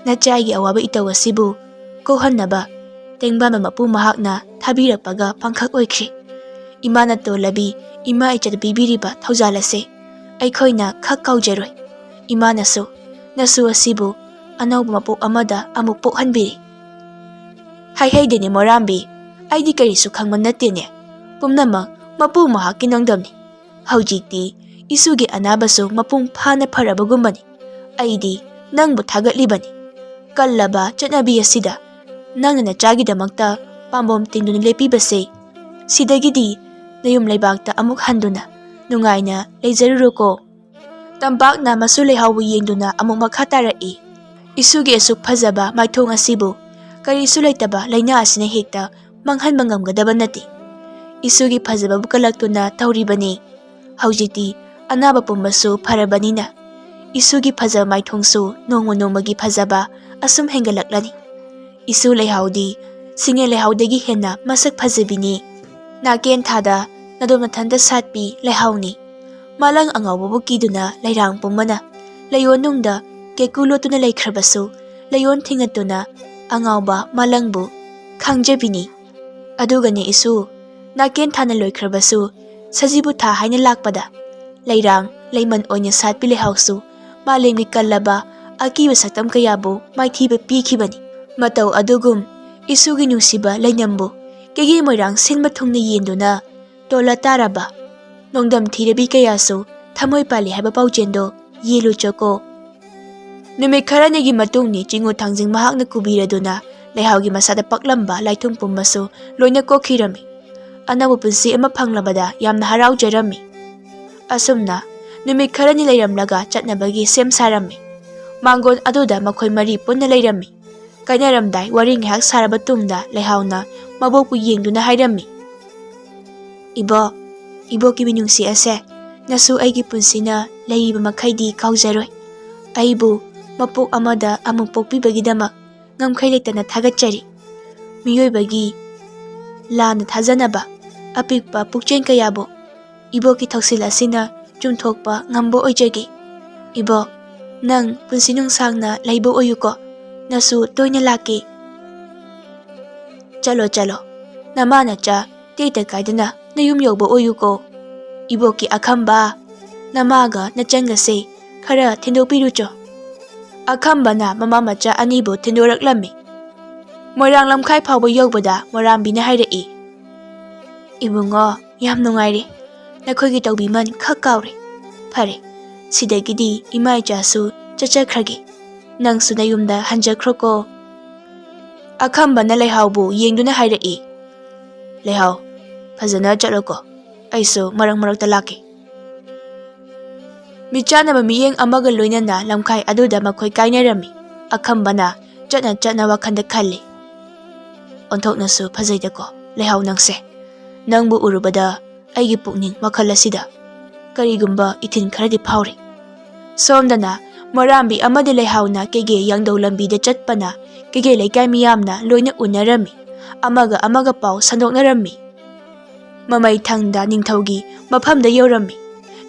Speaker 1: nachaygi awaba itawasibu kohannaba tengbama mapu mahakna thabirakpaga pangkhak oikhri. Ima na tolabi ima ichad bibiriba thaujalase. Aikhoina khak kaujaroi. Ima nasu asibu anauba mapu amada amuk pokhanbiri. Hai deni Morambi, aidi karisu khangman natene. Pumnamak mapu mahakki nongdamni. Haujikti isugi anabasu mapung phana pharabagumbani. Aidi nangbu thagatlibani. Kallaba chatnabi asida nangna nachagidamakta pambom tingduna lepibase. Sidagidi nayum laibakta amuk handuna nungaina leijaruruko. Tampakna masu lehaubu yengduna amuk makha tarai. Isugi asuk phajaba maithong asibu karisu leitaba laina asina hekta manghan mangamgadaba nati. Isugi phajaba bukalaktuna tawribani. Haujiti anaba pumbasu pharabanina. Isugi phajaba maithongsu nongmagi phajaba asum hengalaklani. Isu lehaudi singe lehaudagi henna masak phajabini. Naken thada nadom nathanda satpi lehauni. Malang angawbu kiduna lairang pumana. Layon nungda kekulotuna laikhrabasu layon thingatuna angawba malangbu ꯈꯪꯖꯕꯤꯅꯤ꯫ ꯑꯗꯨꯒꯅꯦ ꯏꯁꯨ, ꯅꯥꯀꯦꯟ ꯊꯥꯅ ꯂꯣꯏꯈ꯭ꯔꯕꯁꯨ ꯁꯖꯤꯕꯨ ꯊꯥ ꯍꯥꯏꯅ ꯂꯥꯛꯄꯗ ꯂꯩꯔꯥꯡ ꯂꯩꯃꯟ ꯑꯣꯏꯅ ꯁꯥꯠꯄꯤ ꯂꯩꯍꯥꯎꯁꯨ ꯃꯥꯂꯦꯝꯒꯤ ꯀꯜꯂꯕ ꯑꯀꯤꯕ ꯁꯛꯇꯝ ꯀꯌꯥꯕꯨ ꯃꯥꯏꯊꯤꯕ ꯄꯤꯈꯤꯕꯅꯤ꯫ ꯃꯇꯧ ꯑꯗꯨꯒꯨꯝ ꯏꯁꯨꯒꯤ ꯅꯨꯡꯁꯤꯕ ꯂꯩꯅꯝꯕꯨ ꯀꯦꯒꯦ ꯃꯣꯏꯔꯥꯡ ꯁꯤꯟꯕ ꯊꯨꯡꯅ ꯌꯦꯟꯗꯨꯅ ꯇꯣꯜꯂ ꯇꯥꯔꯕ ꯅꯣꯡꯗꯝ ꯊꯤꯔꯕꯤ ꯀꯌꯥꯁꯨ ꯊꯃꯣꯏ ꯄꯥꯜꯂꯤ ꯍꯥꯏꯕ ꯄꯥꯎꯖꯦꯜꯗꯣ ꯌꯦꯜꯂꯨꯆꯣꯀꯣ꯫ ꯅꯨꯃꯤꯠ ꯈꯔꯅꯤꯒꯤ ꯃꯇꯨꯡꯅꯤ ꯆꯤꯉꯨ ꯊꯥꯡꯖꯤꯡ ꯃꯍꯥꯛꯅ ꯀꯨꯕꯤꯔꯗꯨꯅ ꯂꯩꯍꯥꯎꯒꯤ ꯃꯁꯥꯗ ꯄꯛꯂꯝꯕ ꯂꯥꯏꯊꯨꯡ ꯄꯨꯝꯕꯁꯨ ꯂꯣꯏꯅ ꯀꯣꯛꯈꯤꯔꯝꯃꯤ꯫ ꯑꯅꯧꯕ ꯄꯨꯟꯁꯤ ꯑꯃ ꯐꯪꯂꯕꯗ ꯌꯥꯝꯅ ꯍꯔꯥꯎꯖꯔꯝꯃꯤ꯫ ꯑꯁꯨꯝꯅ ꯅꯨꯃꯤꯠ ꯈꯔꯅꯤ ꯂꯩꯔꯝꯂꯒ ꯆꯠꯅꯕꯒꯤ ꯁꯦꯝ ꯁꯥꯔꯝꯃꯤ꯫ ꯃꯥꯡꯒꯣꯟ ꯑꯗꯨꯗ ꯃꯈꯣꯏ ꯃꯔꯤ ꯄꯨꯟꯅ ꯂꯩꯔꯝꯃꯤ꯫ ꯀꯥꯏꯅꯔꯝꯗꯥꯏ ꯋꯥꯔꯤ ꯉꯥꯏꯍꯥꯛ ꯁꯥꯔꯕ ꯇꯨꯡꯗ ꯂꯩꯍꯥꯎꯅ ꯃꯕꯣꯛꯄꯨ ꯌꯦꯡꯗꯨꯅ ꯍꯥꯏꯔꯝꯃꯤ, "ꯏꯕꯣꯛ, ꯏꯕꯣꯛꯀꯤ ꯃꯤꯅꯨꯡꯁꯤ ꯑꯁꯦ ꯅꯁꯨ ꯑꯩꯒꯤ ꯄꯨꯟꯁꯤꯅ ꯂꯩꯔꯤꯕ ꯃꯈꯩꯗꯤ ꯀꯥꯎꯖꯔꯣꯏ꯫ ꯑꯩꯕꯨ ꯃꯄꯣꯛ ꯑꯃꯗ ꯑꯃꯨꯛ ꯄꯣꯛꯄꯤꯕꯒꯤꯗꯃꯛ ꯉꯝꯈꯩ ꯂꯩꯇꯅ ꯊꯥꯒꯠꯆꯔꯤ꯫ ꯃꯤꯑꯣꯏꯕꯒꯤ ꯂꯥꯟꯅ ꯊꯥꯖꯅꯕ ꯑꯄꯤꯛꯄ ꯄꯨꯛꯆꯦꯜ ꯀꯌꯥꯕꯨ ꯏꯕꯣꯛꯀꯤ ꯊꯧꯁꯤꯜ ꯑꯁꯤꯅ ꯆꯨꯝꯊꯣꯛꯄ ꯉꯝꯕ ꯑꯣꯏꯖꯒꯦ꯫ ꯏꯕꯣꯛ, ꯅꯪ ꯄꯨꯟꯁꯤ ꯅꯨꯡꯁꯥꯡꯅ ꯂꯩꯕ ꯑꯣꯏꯌꯨꯀꯣ, ꯅꯁꯨ ꯇꯣꯏꯅ ꯂꯥꯛꯀꯦ꯫ ꯆꯠꯂꯣ ꯆꯠꯂꯣ, ꯅꯃꯥ ꯅꯆꯥ ꯇꯦꯛꯇ ꯀꯥꯏꯗꯅ ꯅꯌꯨꯝ ꯌꯧꯕ ꯑꯣꯏꯌꯨꯀꯣ꯫ ꯏꯕꯣꯛꯀꯤ ꯑꯈꯝꯕ, ꯅꯃꯥꯒ ꯅꯆꯟꯒꯁꯦ ꯈꯔ ꯊꯤꯟꯗꯣꯛꯄꯤꯔꯨꯆꯣ." ꯑꯈꯝꯕꯅ ꯃꯃꯥ ꯃꯆꯥ ꯑꯅꯤꯕꯨ ꯊꯤꯟꯗꯣꯔꯛꯂꯝꯃꯤ꯫ ꯃꯣꯏꯔꯥꯡ ꯂꯝꯈꯥꯏ ꯐꯥꯎꯕ ꯌꯧꯕꯗ ꯃꯣꯔꯥꯝꯕꯤꯅ ꯍꯥꯏꯔꯛꯏ, "ꯏꯕꯨꯡꯉꯣ, ꯌꯥꯝ ꯅꯨꯡꯉꯥꯏꯔꯦ, ꯅꯈꯣꯏꯒꯤ ꯇꯧꯕꯤꯃꯟ ꯈꯛ ꯀꯥꯎꯔꯦ꯫ ꯐꯔꯦ, ꯁꯤꯗꯒꯤꯗꯤ ꯏꯃꯥ ꯏꯆꯥꯁꯨ ꯆꯠꯆꯈ꯭ꯔꯒꯦ, ꯅꯪꯁꯨ ꯅꯌꯨꯝꯗ ꯍꯟꯖꯈ꯭ꯔꯣꯀꯣ." ꯑꯈꯝꯕꯅ ꯂꯩꯍꯥꯎꯕꯨ ꯌꯦꯡꯗꯨꯅ ꯍꯥꯏꯔꯛꯏ, "ꯂꯩꯍꯥꯎ, ꯐꯖꯅ ꯆꯠꯂꯣꯀꯣ, ꯑꯩꯁꯨ ꯃꯔꯛ ꯃꯔꯛꯇ ꯂꯥꯛꯀꯦ." ꯃꯤꯆꯥꯟꯅꯕ ꯃꯤꯠꯌꯦꯡ ꯑꯃꯒ ꯂꯣꯏꯅꯅ ꯂꯝꯈꯥꯏ ꯑꯗꯨꯗ ꯃꯈꯣꯏ ꯀꯥꯏꯅꯔꯝꯃꯤ꯫ ꯑꯈꯝꯕꯅ ꯆꯠꯅ ꯆꯠꯅ ꯋꯥꯈꯜꯗ ꯈꯜꯂꯤ, "ꯑꯣꯟꯊꯣꯛꯅꯁꯨ ꯐꯖꯩꯗꯀꯣ ꯂꯩꯍꯥꯎ ꯅꯪꯁꯦ꯫ ꯅꯪꯕꯨ ꯎꯔꯨꯕꯗ ꯑꯩꯒꯤ ꯄꯨꯛꯅꯤꯡ ꯋꯥꯈꯜ ꯑꯁꯤꯗ ꯀꯔꯤꯒꯨꯝꯕ ꯏꯊꯤꯟ ꯈꯔꯗꯤ ꯐꯥꯎꯔꯤ." ꯁꯣꯝꯗꯅ ꯃꯣꯔꯥꯝꯕꯤ ꯑꯃꯗꯤ ꯂꯩꯍꯥꯎꯅ ꯀꯦꯒꯦ ꯌꯥꯡꯗꯧ ꯂꯝꯕꯤꯗ ꯆꯠꯄꯅ ꯀꯦꯒꯦ ꯂꯩꯀꯥꯏ ꯃꯤꯌꯥꯝꯅ ꯂꯣꯏꯅ ꯎꯅꯔꯝꯃꯤ, ꯑꯃꯒ ꯑꯃꯒ ꯄꯥꯎ ꯁꯟꯗꯣꯛꯅꯔꯝꯃꯤ꯫ ꯃꯃꯩ ꯊꯪꯗ ꯅꯤꯡꯊꯧꯒꯤ ꯃꯐꯝꯗ ꯌꯧꯔꯝꯃꯤ꯫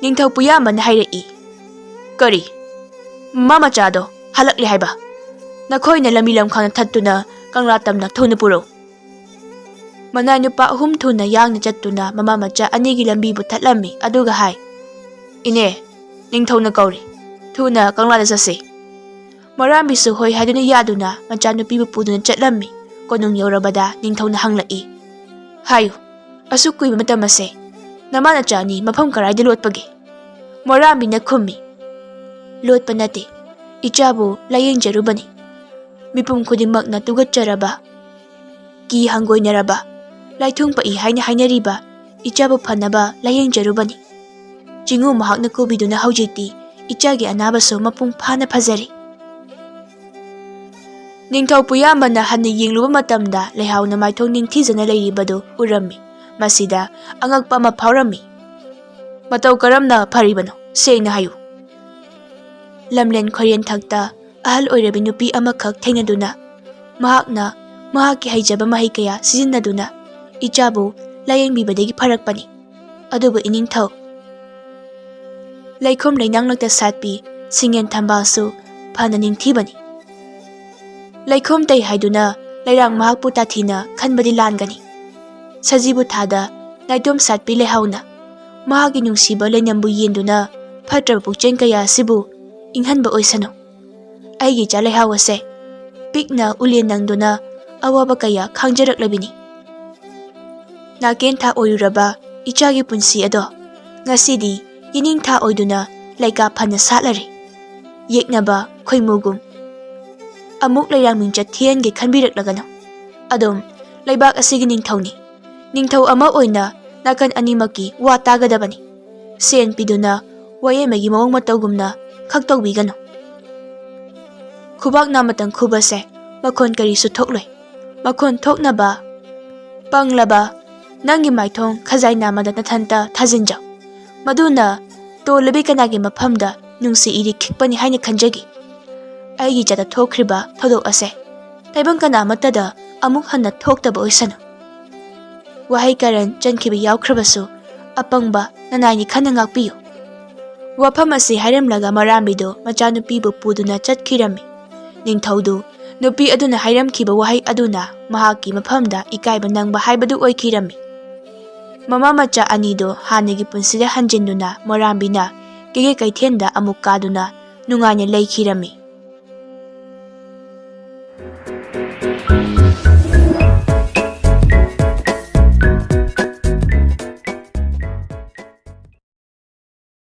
Speaker 1: ꯅꯤꯡꯊꯧ ꯄꯨꯌꯥꯝꯕꯅ ꯍꯥꯏꯔꯛꯏ, "ꯀꯔꯤ, ꯃꯃꯥ ꯃꯆꯥꯗꯣ ꯍꯜꯂꯛꯂꯦ ꯍꯥꯏꯕ? ꯅꯈꯣꯏꯅ ꯂꯝꯕꯤ ꯂꯝꯈꯥꯡꯗ ꯊꯠꯇꯨꯅ ꯀꯪꯂꯥ ꯇꯝꯅ ꯊꯨꯅ ꯄꯨꯔꯛꯎ." ꯃꯅꯥꯏ ꯅꯨꯄꯥ ꯑꯍꯨꯝ ꯊꯨꯅ ꯌꯥꯡꯅ ꯆꯠꯇꯨꯅ ꯃꯃꯥ ꯃꯆꯥ ꯑꯅꯤꯒꯤ ꯂꯝꯕꯤꯕꯨ ꯊꯠꯂꯝꯃꯤ, ꯑꯗꯨꯒ ꯍꯥꯏ, "ꯏꯅꯦ, ꯅꯤꯡꯊꯧꯅ ꯀꯧꯔꯤ, ꯊꯨꯅ ꯀꯪꯂꯥꯗ ꯆꯠꯁꯤ." ꯃꯣꯔꯥꯝꯕꯤꯁꯨ ꯍꯣꯏ ꯍꯥꯏꯗꯨꯅ ꯌꯥꯗꯨꯅ ꯃꯆꯥꯅꯨꯄꯤꯕꯨ ꯄꯨꯗꯨꯅ ꯆꯠꯂꯝꯃꯤ꯫ ꯀꯣꯅꯨꯡ ꯌꯧꯔꯕꯗ ꯅꯤꯡꯊꯧꯅ ꯍꯪꯂꯛꯏ, "ꯍꯥꯏꯌꯨ, ꯑꯁꯨꯛ ꯀꯨꯏꯕ ꯃꯇꯝ ꯑꯁꯦ ꯅꯃꯥ ꯅꯆꯥ ꯑꯅꯤ ꯃꯐꯝ ꯀꯔꯥꯏꯗ ꯂꯣꯠꯄꯒꯦ?" ꯃꯣꯔꯥꯝꯕꯤꯅ ꯈꯨꯝꯃꯤ, "ꯂꯣꯠꯄ ꯅꯠꯇꯦ, ꯏꯆꯥꯕꯨ ꯂꯥꯌꯦꯡꯖꯔꯨꯕꯅꯤ꯫ ꯃꯤꯄꯨꯝ ꯈꯨꯗꯤꯡꯃꯛꯅ ꯇꯨꯒꯠꯆꯔꯕ, ꯀꯤ ꯍꯪꯒꯣꯏꯅꯔꯕ, ꯂꯥꯏꯊꯨꯡ ꯄꯛꯏ ꯍꯥꯏꯅ ꯍꯥꯏꯅꯔꯤꯕ ꯏꯆꯥꯕꯨ ꯐꯅꯕ ꯂꯥꯌꯦꯡꯖꯔꯨꯕꯅꯤ꯫ ꯆꯤꯉꯨ ꯃꯍꯥꯛꯅ ꯀꯨꯕꯤꯗꯨꯅ ꯍꯧꯖꯤꯛꯇꯤ ꯏꯆꯥꯒꯤ ꯑꯅꯥꯕꯁꯨ ꯃꯄꯨꯡ ꯐꯥꯅ ꯐꯖꯔꯤ." ꯅꯤꯡꯊꯧ ꯄꯨꯌꯥꯝꯕꯅ ꯍꯟꯅ ꯌꯦꯡꯂꯨꯕ ꯃꯇꯝꯗ ꯂꯩꯍꯥꯎꯅ ꯃꯥꯏꯊꯣꯡ ꯅꯤꯡꯊꯤꯖꯅ ꯂꯩꯔꯤꯕꯗꯨ ꯎꯔꯝꯃꯤ꯫ ꯃꯁꯤꯗ ꯑꯉꯛꯄ ꯑꯃ ꯐꯥꯎꯔꯝꯃꯤ꯫ "ꯃꯇꯧ ꯀꯔꯝꯅ ꯐꯔꯤꯕꯅꯣ, ꯁꯦꯡꯅ ꯍꯥꯏꯌꯨ." ꯂꯝꯂꯦꯟ ꯈꯣꯏꯔꯦꯟꯊꯛꯇ ꯑꯍꯜ ꯑꯣꯏꯔꯕꯤ ꯅꯨꯄꯤ ꯑꯃꯈꯛ ꯊꯦꯡꯅꯗꯨꯅ ꯃꯍꯥꯛꯅ ꯃꯍꯥꯛꯀꯤ ꯍꯩꯖꯕ ꯃꯍꯩ ꯀꯌꯥ ꯁꯤꯖꯤꯟꯅꯗꯨꯅ ꯏꯆꯥꯕꯨ ꯂꯥꯌꯦꯡꯕꯤꯕꯗꯒꯤ ꯐꯔꯛꯄꯅꯤ꯫ ꯑꯗꯨꯕꯨ ꯏꯅꯤꯡꯊꯧ, ꯂꯩꯈꯣꯝ ꯂꯩꯅꯥꯡꯂꯛꯇ ꯁꯥꯠꯄꯤ ꯁꯤꯡꯌꯦꯟ ꯊꯝꯕꯥꯜꯁꯨ ꯐꯅ ꯅꯤꯡꯊꯤꯕꯅꯤ꯫ ꯂꯩꯈꯣꯝ ꯇꯩ ꯍꯥꯏꯗꯨꯅ ꯂꯩꯔꯥꯡ ꯃꯍꯥꯛꯄꯨ ꯇꯥꯊꯤꯅ ꯈꯟꯕꯗꯤ ꯂꯥꯟꯒꯅꯤ꯫ ꯁꯖꯤꯕꯨ ꯊꯥꯗ ꯅꯥꯏꯇꯣꯝ ꯁꯥꯠꯄꯤ ꯂꯩꯍꯥꯎꯅ ꯃꯍꯥꯛꯀꯤ ꯅꯨꯡꯁꯤꯕ ꯂꯩꯅꯝꯕꯨ ꯌꯦꯟꯗꯨꯅ ꯐꯠꯇ꯭ꯔꯕ ꯄꯨꯛꯆꯦꯜ ꯀꯌꯥ ꯑꯁꯤꯕꯨ ꯏꯪꯍꯟꯕ ꯑꯣꯏꯁꯅꯨ꯫ ꯑꯩꯒꯤ ꯏꯆꯥ ꯂꯩꯍꯥꯎ ꯑꯁꯦ ꯄꯤꯛꯅ ꯎꯂꯦꯟ ꯅꯪꯗꯨꯅ ꯑꯋꯥꯕ ꯀꯌꯥ ꯈꯥꯡꯖꯔꯛꯂꯕꯤꯅꯤ꯫ ꯅꯥꯀꯦꯟ ꯊꯥ ꯑꯣꯏꯔꯨꯔꯕ ꯏꯆꯥꯒꯤ ꯄꯨꯟꯁꯤ ꯑꯗꯣ ꯉꯁꯤꯗꯤ ꯌꯦꯅꯤꯡꯊꯥ ꯑꯣꯏꯗꯨꯅ ꯂꯩꯀꯥ ꯐꯅ ꯁꯥꯠꯂꯔꯦ꯫ ꯌꯦꯛꯅꯕ ꯈꯣꯏꯃꯨꯒꯨꯝ ꯑꯃꯨꯛ ꯂꯩꯔꯥꯡ ꯃꯤꯡꯆꯠ ꯊꯤꯍꯟꯒꯦ ꯈꯟꯕꯤꯔꯛꯂꯒꯅꯨ꯫ ꯑꯗꯨꯝ ꯂꯩꯕꯥꯛ ꯑꯁꯤꯒꯤ ꯅꯤꯡꯊꯧꯅꯤ꯫ ꯅꯤꯡꯊꯧ ꯑꯃ ꯑꯣꯏꯅ ꯅꯥꯀꯟ ꯑꯅꯤꯃꯛꯀꯤ ꯋꯥ ꯇꯥꯒꯗꯕꯅꯤ꯫ ꯁꯦꯟ ꯄꯤꯗꯨꯅ ꯋꯥꯌꯦꯜꯃꯒꯤ ꯃꯑꯣꯡ ꯃꯇꯧꯒꯨꯝꯅ ꯈꯛ ꯇꯧꯕꯤꯒꯅꯨ꯫ ꯈꯨꯕꯥꯛ ꯅꯥꯃꯇꯪ ꯈꯨꯕꯁꯦ ꯃꯈꯣꯟ ꯀꯔꯤꯁꯨ ꯊꯣꯛꯂꯣꯏ꯫ ꯃꯈꯣꯟ ꯊꯣꯛꯅꯕ ꯄꯪꯂꯕ ꯅꯪꯒꯤ ꯃꯥꯏꯊꯣꯡ ꯈꯖꯥꯏ ꯅꯥꯝꯃꯗ ꯅꯊꯟꯇ ꯊꯥꯖꯤꯟꯖꯧ꯫ ꯃꯗꯨꯅ ꯇꯣꯜꯂꯕꯤ ꯀꯅꯥꯒꯤ ꯃꯐꯝꯗ ꯅꯨꯡꯁꯤ ꯏꯔꯤ ꯈꯤꯛꯄꯅꯤ ꯍꯥꯏꯅ ꯈꯟꯖꯈꯤ꯫ ꯑꯩꯒꯤ ꯏꯆꯥꯗ ꯊꯣꯛꯈ꯭ꯔꯤꯕ ꯊꯧꯗꯣꯛ ꯑꯁꯦ ꯇꯥꯏꯕꯪ ꯀꯅꯥ ꯑꯃꯠꯇꯗ ꯑꯃꯨꯛ ꯍꯟꯅ ꯊꯣꯛꯇꯕ ꯑꯣꯏꯁꯅꯨ꯫ ꯋꯥꯍꯩ ꯀꯔꯟ ꯆꯟꯈꯤꯕ ꯌꯥꯎꯈ꯭ꯔꯕꯁꯨ ꯑꯄꯪꯕ ꯅꯅꯥꯏꯅꯤ ꯈꯟꯅ ꯉꯥꯛꯄꯤꯌꯨ." ꯋꯥꯐꯝ ꯑꯁꯤ ꯍꯥꯏꯔꯝꯂꯒ ꯃꯣꯔꯥꯝꯕꯤꯗꯨ ꯃꯆꯥꯅꯨꯄꯤꯕꯨ ꯄꯨꯗꯨꯅ ꯆꯠꯈꯤꯔꯝꯃꯤ꯫ ꯅꯤꯡꯊꯧꯗꯨ ꯅꯨꯄꯤ ꯑꯗꯨꯅ ꯍꯥꯏꯔꯝꯈꯤꯕ ꯋꯥꯍꯩ ꯑꯗꯨꯅ ꯃꯍꯥꯛꯀꯤ ꯃꯐꯝꯗ ꯏꯀꯥꯏꯕ ꯅꯪꯕ ꯍꯥꯏꯕꯗꯨ ꯑꯣꯏꯈꯤꯔꯝꯃꯤ꯫ ꯃꯃꯥ ꯃꯆꯥ ꯑꯅꯤꯗꯨ ꯍꯥꯟꯅꯒꯤ ꯄꯨꯟꯁꯤꯗ ꯍꯟꯖꯤꯟꯗꯨꯅ ꯃꯣꯔꯥꯝꯕꯤꯅ ꯀꯦꯀꯦ ꯀꯩꯊꯦꯜꯗ ꯑꯃꯨꯛ ꯀꯥꯗꯨꯅ ꯅꯨꯡꯉꯥꯏꯅ ꯂꯩꯈꯤꯔꯝꯃꯤ꯫